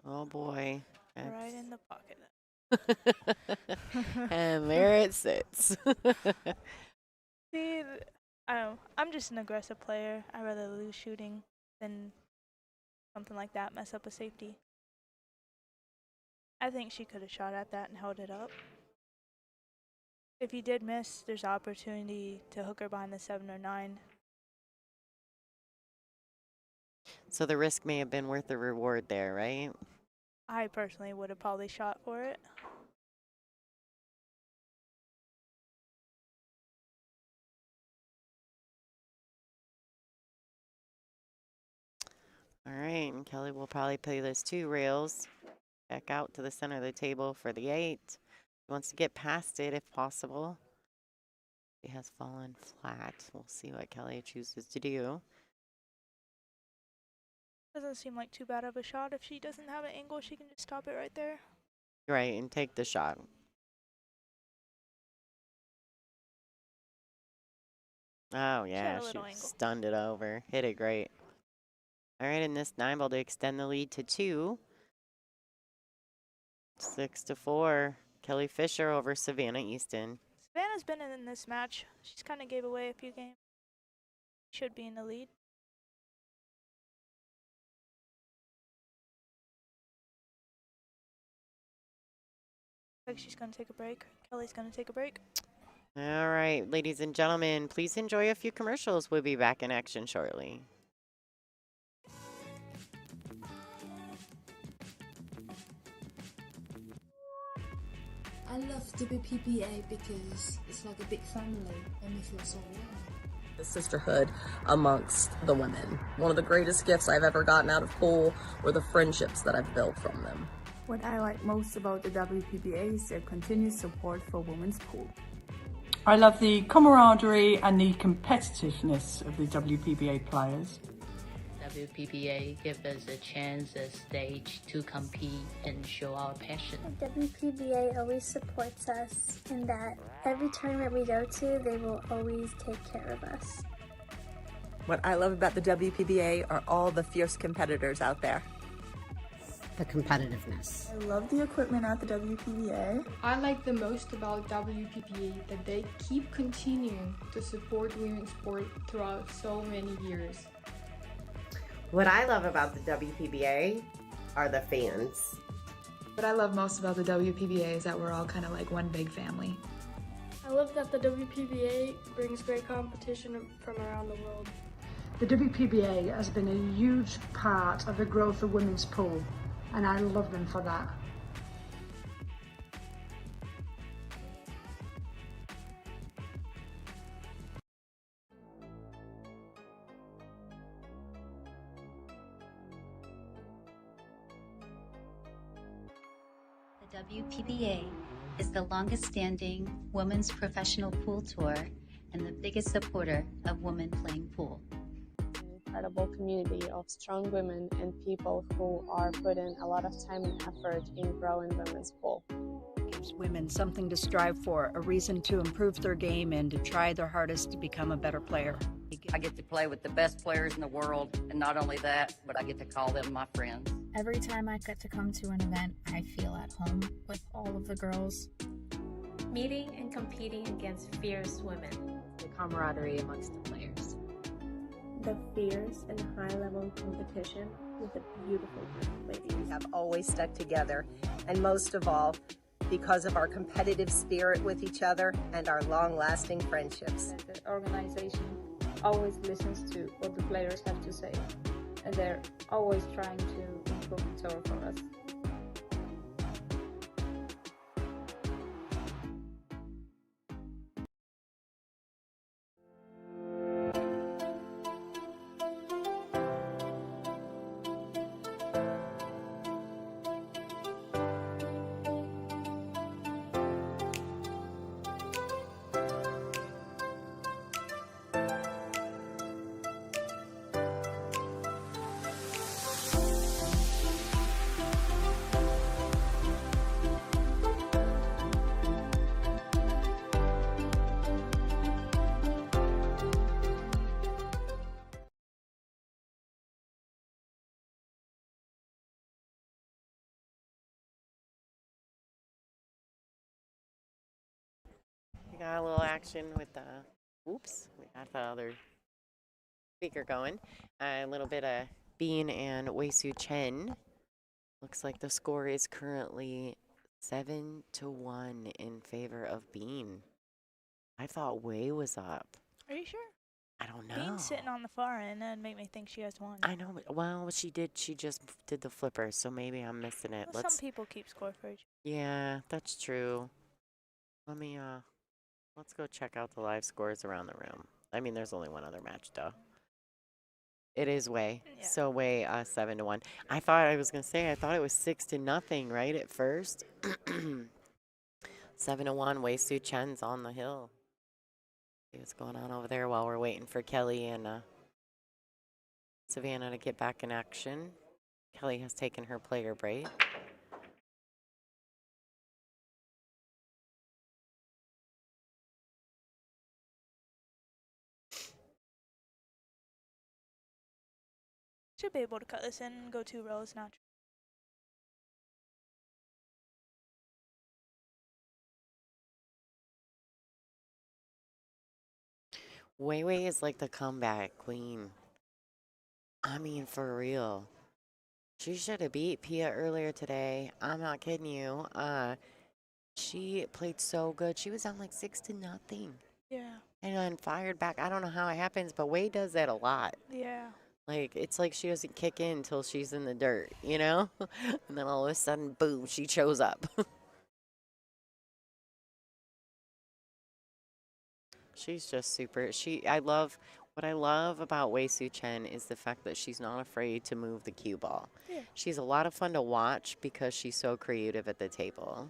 Oh boy. Right in the pocket. And there it sits. See, I don't know. I'm just an aggressive player. I'd rather lose shooting than something like that mess up a safety. I think she could have shot at that and held it up. If you did miss, there's opportunity to hook her behind the 7 or 9. So the risk may have been worth the reward there, right? I personally would have probably shot for it. All right, and Kelly will probably play those 2 rails back out to the center of the table for the 8. She wants to get past it if possible. She has fallen flat. We'll see what Kelly chooses to do. Doesn't seem like too bad of a shot. If she doesn't have an angle, she can just stop it right there. Right, and take the shot. Oh, yeah, she stunned it over. Hit it great. All right, in this 9 ball to extend the lead to 2. 6-4. Kelly Fisher over Savannah Easton. Savannah's been in this match. She's kind of gave away a few games. Should be in the lead. Like she's going to take a break. Kelly's going to take a break. All right, ladies and gentlemen, please enjoy a few commercials. We'll be back in action shortly. I love WPBA because it's like a big family and we feel so warm. The sisterhood amongst the women. One of the greatest gifts I've ever gotten out of pool were the friendships that I've built from them. What I like most about the WPBA is their continued support for women's pool. I love the camaraderie and the competitiveness of the WPBA players. WPBA gives us a chance, a stage to compete and show our passion. WPBA always supports us in that every tournament we go to, they will always take care of us. What I love about the WPBA are all the fierce competitors out there. the competitiveness. I love the equipment at the WPBA. I like the most about WPBA that they keep continuing to support women's sport throughout so many years. What I love about the WPBA are the fans. What I love most about the WPBA is that we're all kind of like one big family. I love that the WPBA brings great competition from around the world. The WPBA has been a huge part of the growth of women's pool, and I love them for that. The WPBA is the longest-standing women's professional pool tour and the biggest supporter of women playing pool. An incredible community of strong women and people who are putting a lot of time and effort in growing women's pool. It gives women something to strive for, a reason to improve their game and to try their hardest to become a better player. I get to play with the best players in the world, and not only that, but I get to call them my friends. Every time I get to come to an event, I feel at home with all of the girls. Meeting and competing against fierce women. The camaraderie amongst the players. The fierce and high-level competition with a beautiful group of ladies. We have always stuck together, and most of all, because of our competitive spirit with each other and our long-lasting friendships. The organization always listens to what the players have to say, and they're always trying to improve the tour for us. We got a little action with the, oops, we got the other speaker going. A little bit of Bean and Wei Su Chen. Looks like the score is currently 7-1 in favor of Bean. I thought Wei was up. Are you sure? I don't know. Bean's sitting on the far end and make me think she has one. I know, but, well, she just did the flipper, so maybe I'm missing it. Well, some people keep score for each. Yeah, that's true. Let me, let's go check out the live scores around the room. I mean, there's only one other match, duh. It is Wei. Yeah. So Wei, 7-1. I thought it was was 6-0, right, at first. 7-1, Wei Su Chen's on the hill. See what's going on over there while we're waiting for Kelly and Savannah to get back in action. Kelly has taken her player break. Should be able to cut this in and go 2 rows now. Wei Wei is like the comeback queen. I mean, for real. She should have beat Pia earlier today. I'm not kidding you. She played so good. She was down like 6-0. Yeah. And then fired back. I don't know how it happens, but Wei does that a lot. Yeah. Like, it's like she doesn't kick in until she's in the dirt, you know? And then all of a sudden, boom, she shows up. She's just super. What I love about Wei Su Chen is the fact that she's not afraid to move the cue ball. Yeah. She's a lot of fun to watch because she's so creative at the table.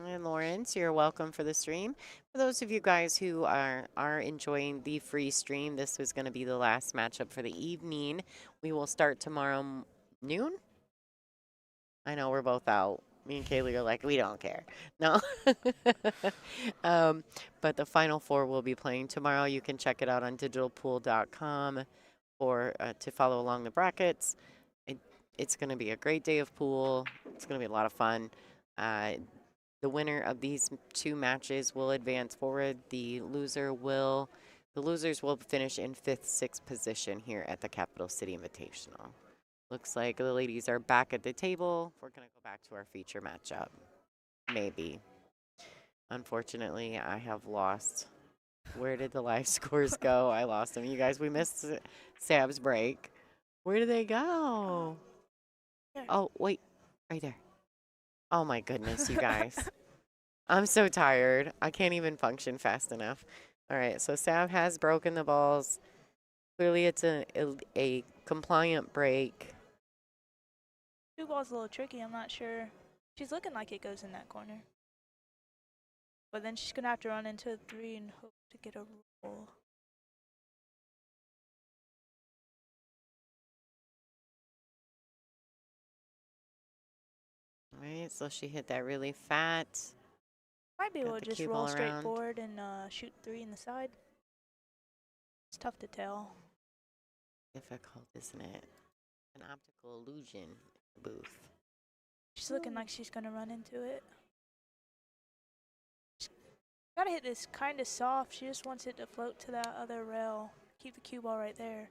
And Lawrence, you're welcome for the stream. For those of you guys who are enjoying the free stream, this was going to be the last matchup for the evening. We will start tomorrow noon. I know we're both out. Me and Kaylee are like, we don't care. No. But the Final Four will be playing tomorrow. You can check it out on digitalpool.com or to follow along the brackets. It's going to be a great day of pool. It's going to be a lot of fun. The winner of these 2 matches will advance forward. The losers will finish in 5th, 6th position here at the Capital City Invitational. Looks like the ladies are back at the table. We're going to go back to our feature matchup. Maybe. Unfortunately, I have lost. Where did the live scores go? I lost them. You guys, we missed Sab's break. Where did they go? Oh, wait. Right there. Oh, my goodness, you guys. I'm so tired. I can't even function fast enough. All right, so Sab has broken the balls. Clearly, it's a compliant break. 2 ball's a little tricky. I'm not sure. She's looking like it goes in that corner. But then she's going to have to run into 3 and hope to get a roll. All right, so she hit that really fat. Might be able to just roll straight around. forward and shoot 3 in the side. It's tough to tell. Difficult, isn't it? An optical illusion in the booth. She's looking like she's going to run into it. Gotta hit this kind of soft. She just wants it to float to that other rail. Keep the cue ball right there.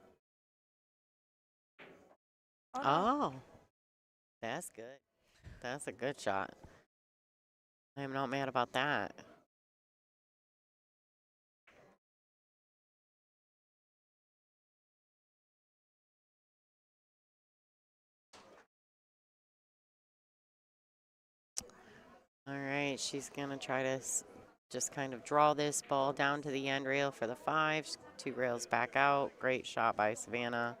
Oh, that's good. That's a good shot. I'm not mad about that. All right, she's going to try to just kind of draw this ball down to the end rail for the 5. 2 rails back out. Great shot by Savannah.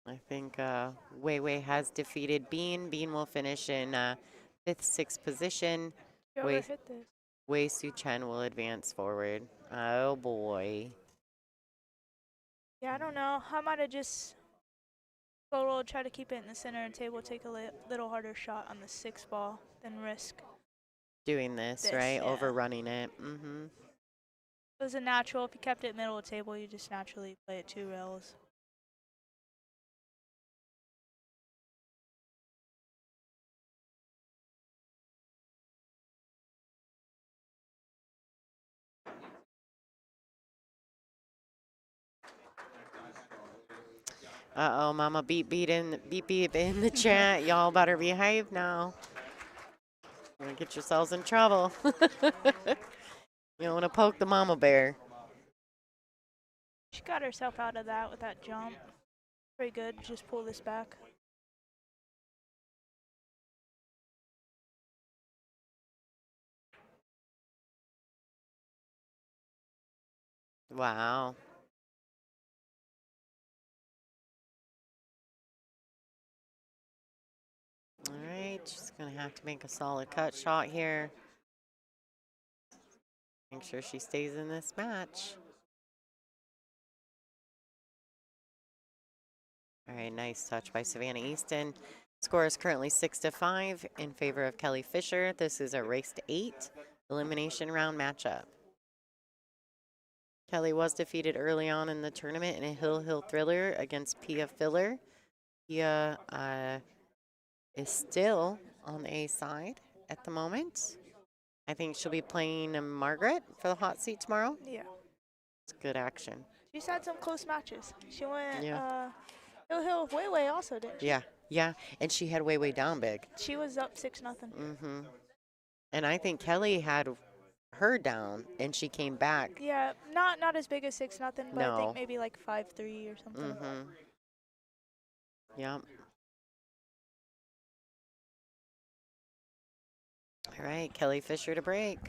I think Wei Wei has defeated Bean. Bean will finish in 5th, 6th position. Wei Su Chen will advance forward. Oh, boy. Yeah, I don't know. I might have just go roll, try to keep it in the center and table, take a little harder shot on the 6th ball than risk Doing this, right? yeah. Overrunning it. Mm-hmm. It was a natural. If you kept it middle of the table, you just naturally play it 2 rails. Uh-oh, Mama beep in the chat. Y'all better behave now. You're gonna get yourselves in trouble. You don't want to poke the mama bear. She got herself out of that with that jump. Pretty good. Just pull this back. Wow. All right, she's going to have to make a solid cut shot here. Make sure she stays in this match. All right, nice touch by Savannah Easton. Score is currently 6-5 in favor of Kelly Fisher. This is a race to 8 elimination round matchup. Kelly was defeated early on in the tournament in a Hill Thriller against Pia Filler. Pia is still on the A side at the moment. I think she'll be playing Margaret for the hot seat tomorrow. Yeah. It's good action. She's had some close matches. She went Hill with Wei Wei also, didn't she? Yeah. And she had Wei Wei down big. She was up 6-0. Mm-hmm. And I think Kelly had her down, and she came back. Yeah, not as big as 6-0, but No. I think maybe like 5-3 or something. Mm-hmm. Yep. All right, Kelly Fisher to break.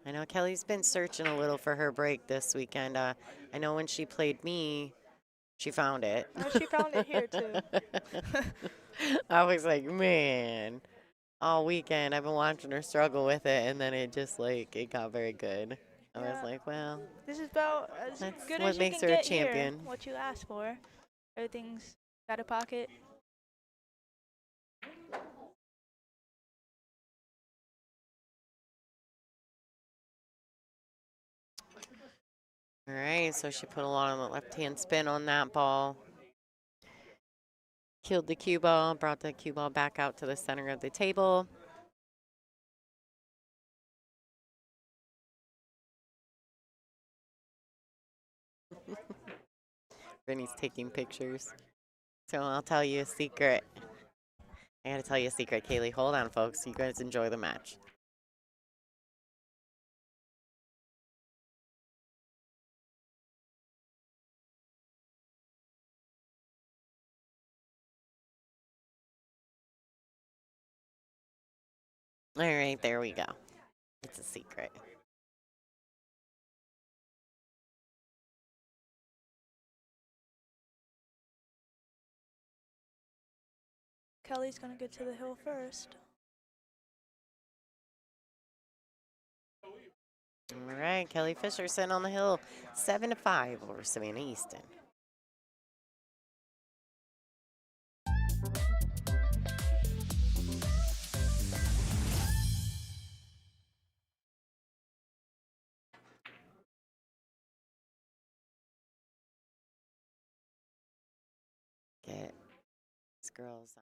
I know Kelly's been searching a little for her break this weekend. I know when she played me, she found it. Oh, she found it here, too. I was like, man, all weekend I've been watching her struggle with it, and then it just, like, it got very good. I was like, well, this is about as that's good what as you makes can her a get here. champion. What you asked for. Everything's out of pocket. All right, so she put a lot on the left-hand spin on that ball. Killed the cue ball, brought the cue ball back out to the center of the table. Rennie's taking pictures. So I'll tell you a secret. I gotta tell you a secret, Kaylee. Hold on, folks. You guys enjoy the match. All right, there we go. It's a secret. Kelly's gonna get to the hill first. All right, Kelly Fisher sitting on the hill, 7-5 over Savannah Easton. Get these girls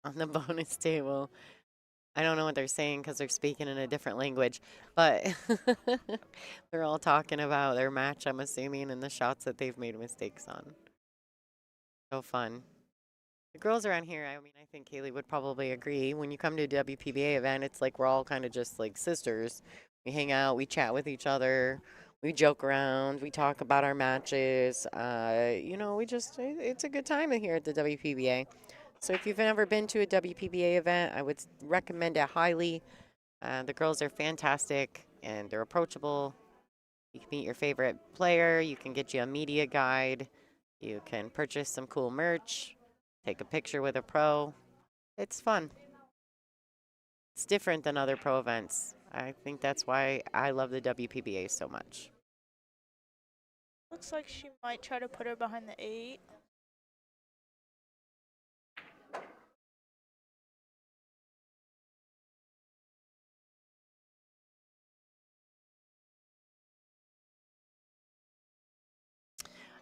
on the bonus table. I don't know what they're saying because they're speaking in a different language, but they're all talking about their match, I'm assuming, and the shots that they've made mistakes on. So fun. The girls around here, I mean, I think Kaylee would probably agree. When you come to a WPBA event, it's like we're all kind of just like sisters. We hang out, we chat with each other, we joke around, we talk about our matches. You know, it's a good time in here at the WPBA. So if you've never been to a WPBA event, I would recommend it highly. The girls are fantastic and they're approachable. You can meet your favorite player. You can get you a media guide. You can purchase some cool merch. Take a picture with a pro. It's fun. It's different than other pro events. I think that's why I love the WPBA so much. Looks like she might try to put her behind the 8.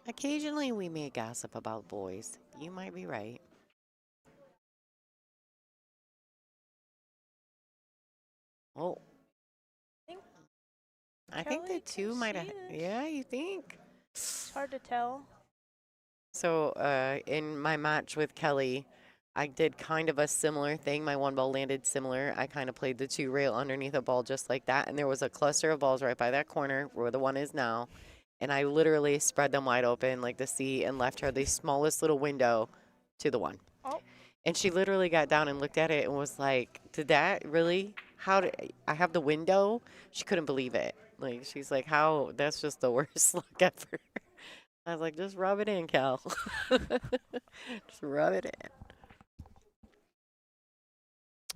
Occasionally we may gossip about boys. You might be right. Oh. I think the 2 might have. Yeah, you think? It's hard to tell. So in my match with Kelly, I did kind of a similar thing. My one ball landed similar. I kind of played the 2 rail underneath a ball just like that. And there was a cluster of balls right by that corner where the 1 is now. And I literally spread them wide open like the sea and left her the smallest little window to the 1. Oh. And she literally got down and looked at it and was like, did that really? How did I have the window? She couldn't believe it. Like, she's like, how? That's just the worst luck ever. I was like, just rub it in, Cal. Just rub it in.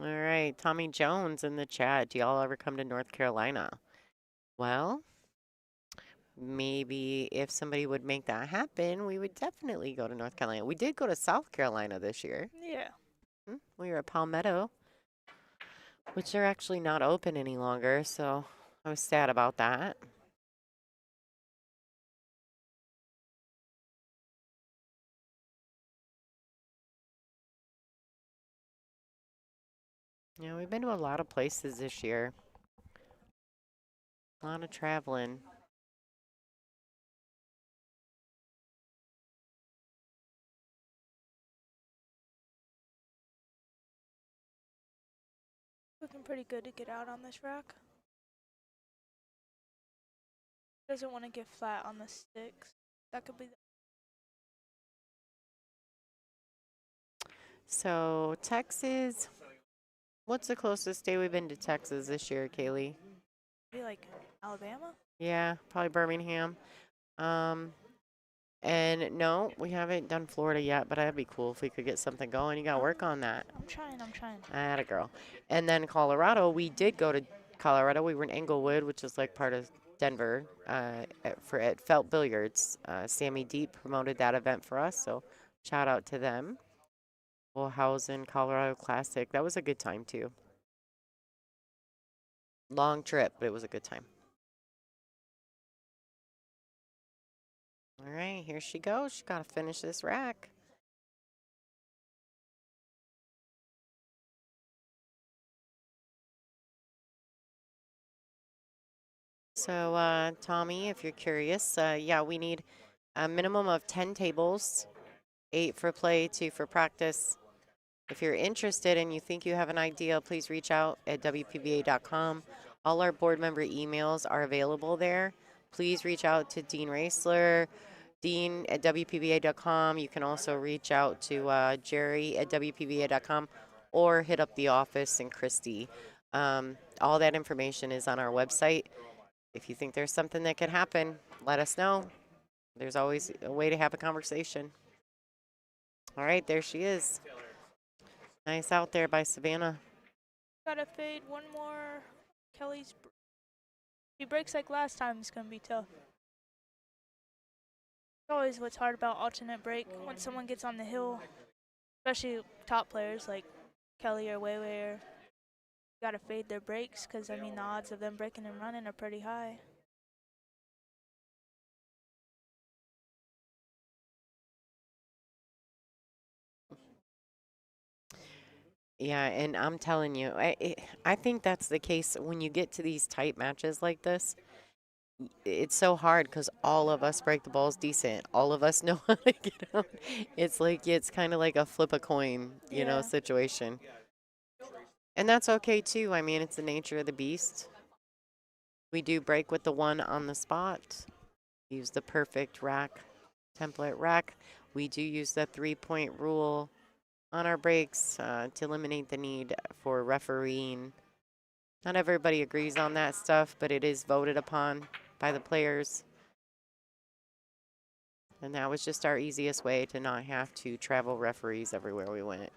All right, Tommy Jones in the chat. Do y'all ever come to North Carolina? Well, maybe if somebody would make that happen, we would definitely go to North Carolina. We did go to South Carolina this year. Yeah. We were at Palmetto, which they're actually not open any longer, so I was sad about that. Yeah, we've been to a lot of places this year. A lot of traveling. Looking pretty good to get out on this rack. Doesn't want to get flat on the sticks. That could be. So, Texas, what's the closest state we've been to Texas this year, Kaylee? Maybe like Alabama? Yeah, probably Birmingham. And no, we haven't done Florida yet, but that'd be cool if we could get something going. You got to work on that. I'm trying. Atta girl. And then Colorado, we did go to Colorado. We were in Englewood, which is like part of Denver, at Felt Billiards. Sammy Deep promoted that event for us, so shout out to them. Wellhausen Colorado Classic. That was a good time too. Long trip, but it was a good time. All right, here she goes. She got to finish this rack. So, Tommy, if you're curious, yeah, we need a minimum of 10 tables, 8 for play, 2 for practice. If you're interested and you think you have an idea, please reach out at WPBA.com. All our board member emails are available there. Please reach out to Dean Raisler, Dean at WPBA.com. You can also reach out to Jerry at WPBA.com or hit up the office in Christie. All that information is on our website. If you think there's something that could happen, let us know. There's always a way to have a conversation. All right, there she is. Nice out there by Savannah. Gotta fade one more. Kelly's. She breaks like last time, it's gonna be tough. It's always what's hard about alternate break. When someone gets on the hill, especially top players like Kelly or Weiwei, gotta fade their breaks because, I mean, the odds of them breaking and running are pretty high. Yeah, and I'm telling you, I think that's the case when you get to these tight matches like this. It's so hard because all of us break the balls decent. All of us know how to get out. It's like it's kind of like a flip a coin, you know, situation. And that's okay too. I mean, it's the nature of the beast. We do break with the one on the spot. Use the perfect rack, template rack. We do use the 3-point rule on our breaks to eliminate the need for refereeing. Not everybody agrees on that stuff, but it is voted upon by the players. And that was just our easiest way to not have to travel referees everywhere we went.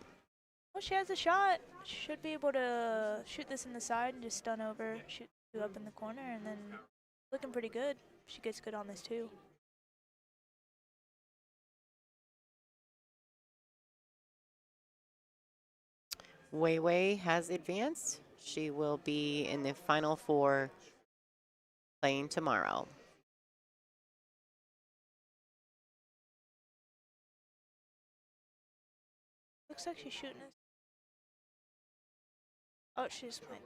Well, she has a shot. She should be able to shoot this in the side and just stun over, shoot two up in the corner, and then looking pretty good. She gets good on this too. Weiwei has advanced. She will be in the final 4 playing tomorrow. Looks like she's shooting it. Oh, she's playing.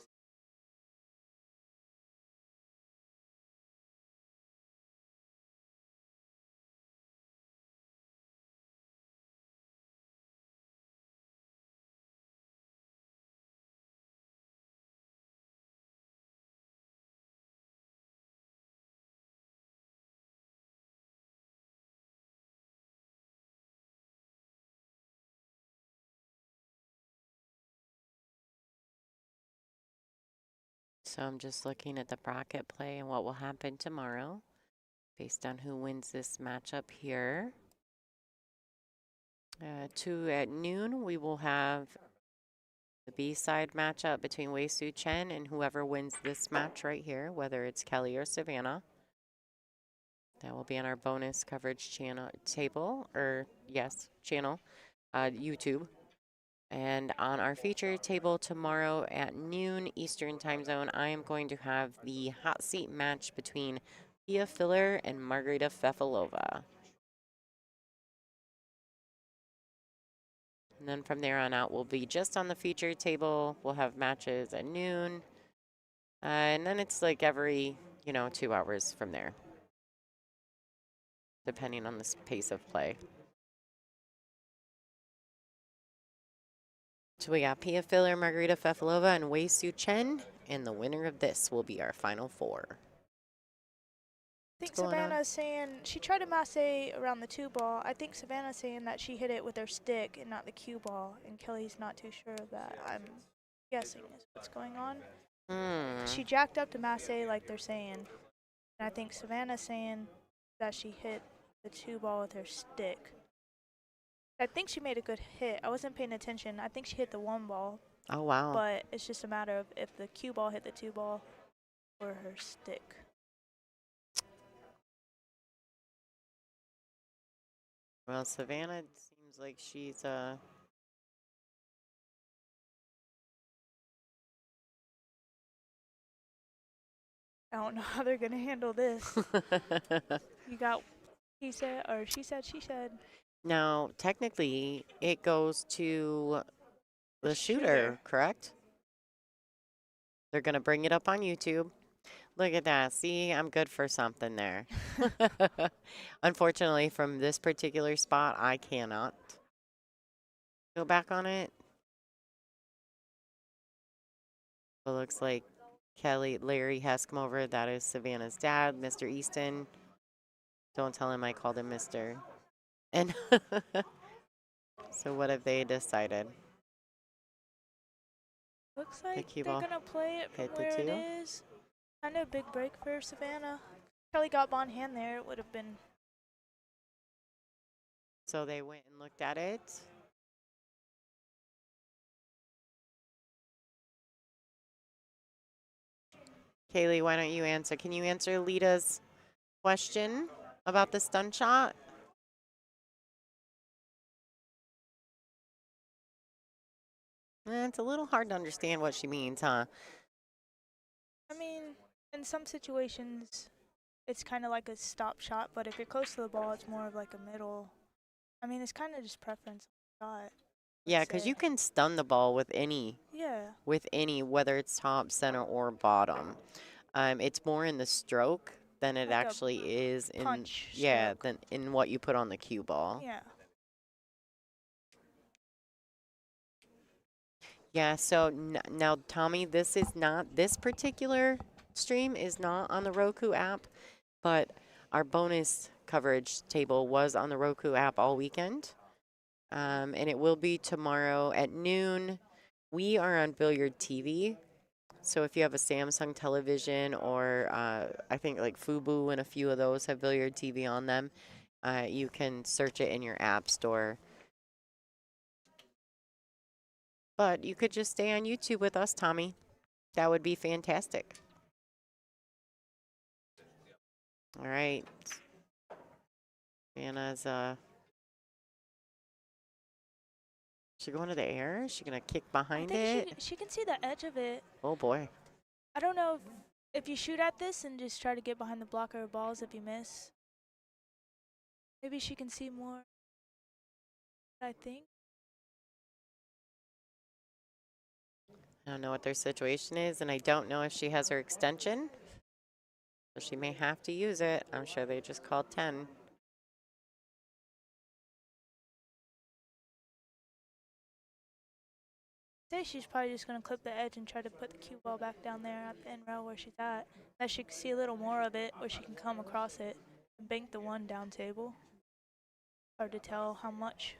So I'm just looking at the bracket play and what will happen tomorrow based on who wins this matchup here. 2 at noon, we will have the B-side matchup between Wei Su Chen and whoever wins this match right here, whether it's Kelly or Savannah. That will be on our bonus coverage channel channel, YouTube. And on our feature table tomorrow at noon Eastern time zone, I am going to have the hot seat match between Pia Filler and Margarita Fefilova. And then from there on out, we'll be just on the feature table. We'll have matches at noon. And then it's like every, 2 hours from there, depending on the pace of play. So we got Pia Filler, Margarita Fefilova, and Wei Su Chen. And the winner of this will be our final 4. I think Savannah's saying she tried to masse around the 2 ball. I think Savannah's saying that she hit it with her stick and not the cue ball, and Kelly's not too sure of that. I'm guessing is what's going on. She jacked up to masse like they're saying, and I think Savannah's saying that she hit the 2 ball with her stick. I think she made a good hit. I wasn't paying attention. I think she hit the 1 ball. Oh, wow. But it's just a matter of if the cue ball hit the 2 ball or her stick. Well, Savannah seems like she's I don't know how they're gonna handle this. You got, he said, or she said, she said. Now, technically, it goes to the shooter, shooter. correct? They're going to bring it up on YouTube. Look at that. See, I'm good for something there. Unfortunately, from this particular spot, I cannot go back on it. It looks like Larry has come over. That is Savannah's dad, Mr. Easton. Don't tell him I called him Mr. And so what have they decided? Looks like cue they're ball gonna play it from hit the where it 2? is. Kind of a big break for Savannah. Kelly got on hand there. It would have been. So they went and looked at it. Kaylee, why don't you answer? Can you answer Lita's question about the stun shot? It's a little hard to understand what she means, huh? I mean, in some situations, it's kind of like a stop shot, but if you're close to the ball, it's more of like a middle. I mean, it's kind of just preference shot. Yeah, because you can stun the ball with any. Yeah. With any, whether it's top, center, or bottom. It's more in the stroke than it Like a actually is in punch yeah, than in what you put on the cue ball. Yeah. Yeah, so now, Tommy, this particular stream is not on the Roku app, but our bonus coverage table was on the Roku app all weekend. And it will be tomorrow at noon. We are on Billiard TV. So if you have a Samsung television or I think like Fubu and a few of those have Billiard TV on them, you can search it in your app store. But you could just stay on YouTube with us, Tommy. That would be fantastic. All right. Anna's, she going to the air? Is she going to kick behind I think it? she can see the edge of it. Oh, boy. I don't know if you shoot at this and just try to get behind the blocker of balls if you miss. Maybe she can see more, I think. I don't know what their situation is, and I don't know if she has her extension. So she may have to use it. I'm sure they just called 10. I think she's probably just going to clip the edge and try to put the cue ball back down there at the end rail where she's at. That she can see a little more of it, where she can come across it and bank the one down table. Hard to tell how much.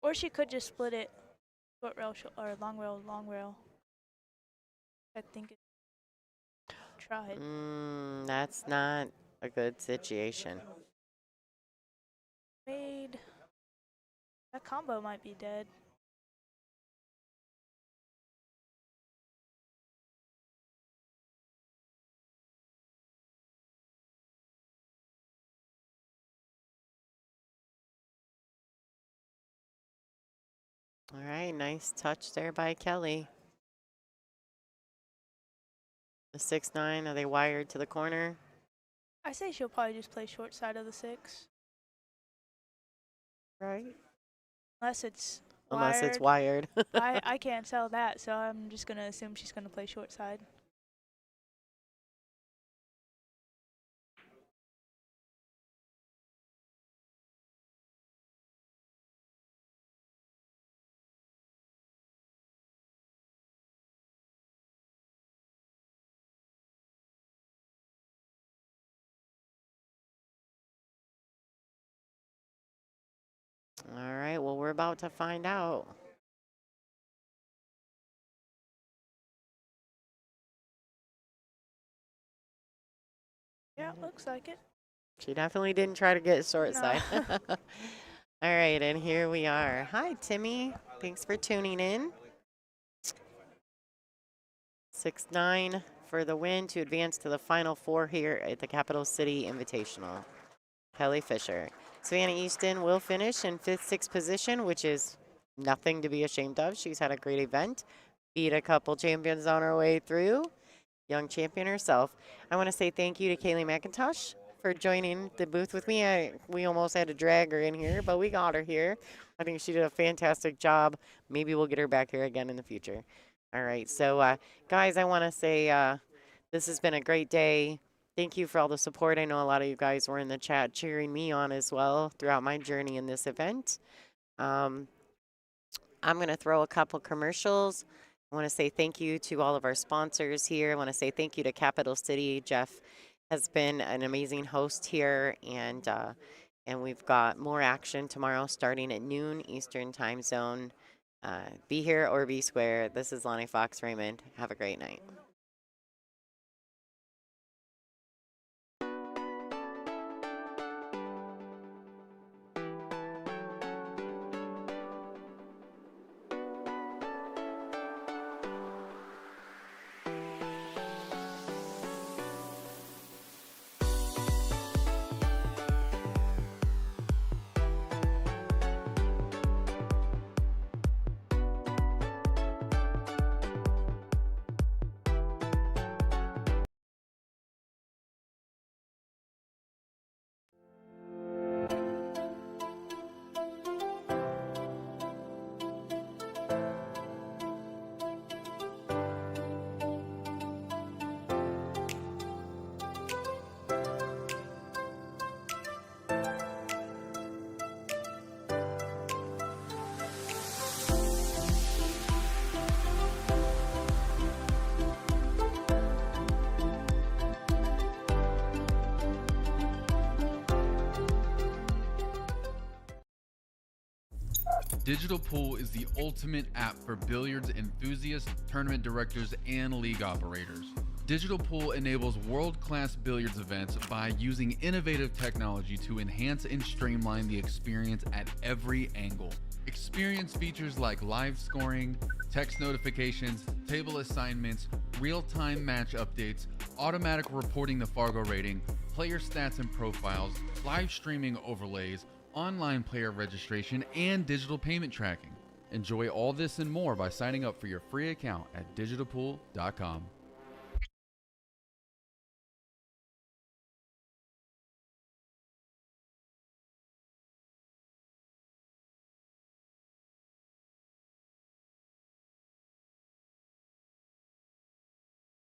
Or she could just split it short rail or long rail, long rail. I think it tried. That's not a good situation. Made. That combo might be dead. All right, nice touch there by Kelly. The 6-9, are they wired to the corner? I say she'll probably just play short side of the 6. Right. Unless it's Unless it's wired. I can't tell that, so I'm just going to assume she's going to play short side. All right, well, we're about to find out. Yeah, it looks like it. She definitely didn't try to get short No. side. All right, and here we are. Hi, Timmy. Thanks for tuning in. 6-9 for the win to advance to the Final Four here at the Capital City Invitational. Kelly Fisher. Savannah Easton will finish in 5th, 6th position, which is nothing to be ashamed of. She's had a great event. Beat a couple champions on her way through. Young champion herself. I want to say thank you to Kaylee McIntosh for joining the booth with me. We almost had to drag her in here, but we got her here. I think she did a fantastic job. Maybe we'll get her back here again in the future. All right, so guys, I want to say this has been a great day. Thank you for all the support. I know a lot of you guys were in the chat cheering me on as well throughout my journey in this event. I'm going to throw a couple commercials. I want to say thank you to all of our sponsors here. I want to say thank you to Capital City. Jeff has been an amazing host here, and we've got more action tomorrow starting at noon Eastern Time Zone. Be here or be square. This is Lonnie Fox Raymond. Have a great night. Digital Pool is the ultimate app for billiards enthusiasts, tournament directors, and league operators. Digital Pool enables world-class billiards events by using innovative technology to enhance and streamline the experience at every angle. Experience features like live scoring, text notifications, table assignments, real-time match updates, automatic reporting the Fargo rating, player stats and profiles, live streaming overlays, online player registration, and digital payment tracking. Enjoy all this and more by signing up for your free account at digitalpool.com.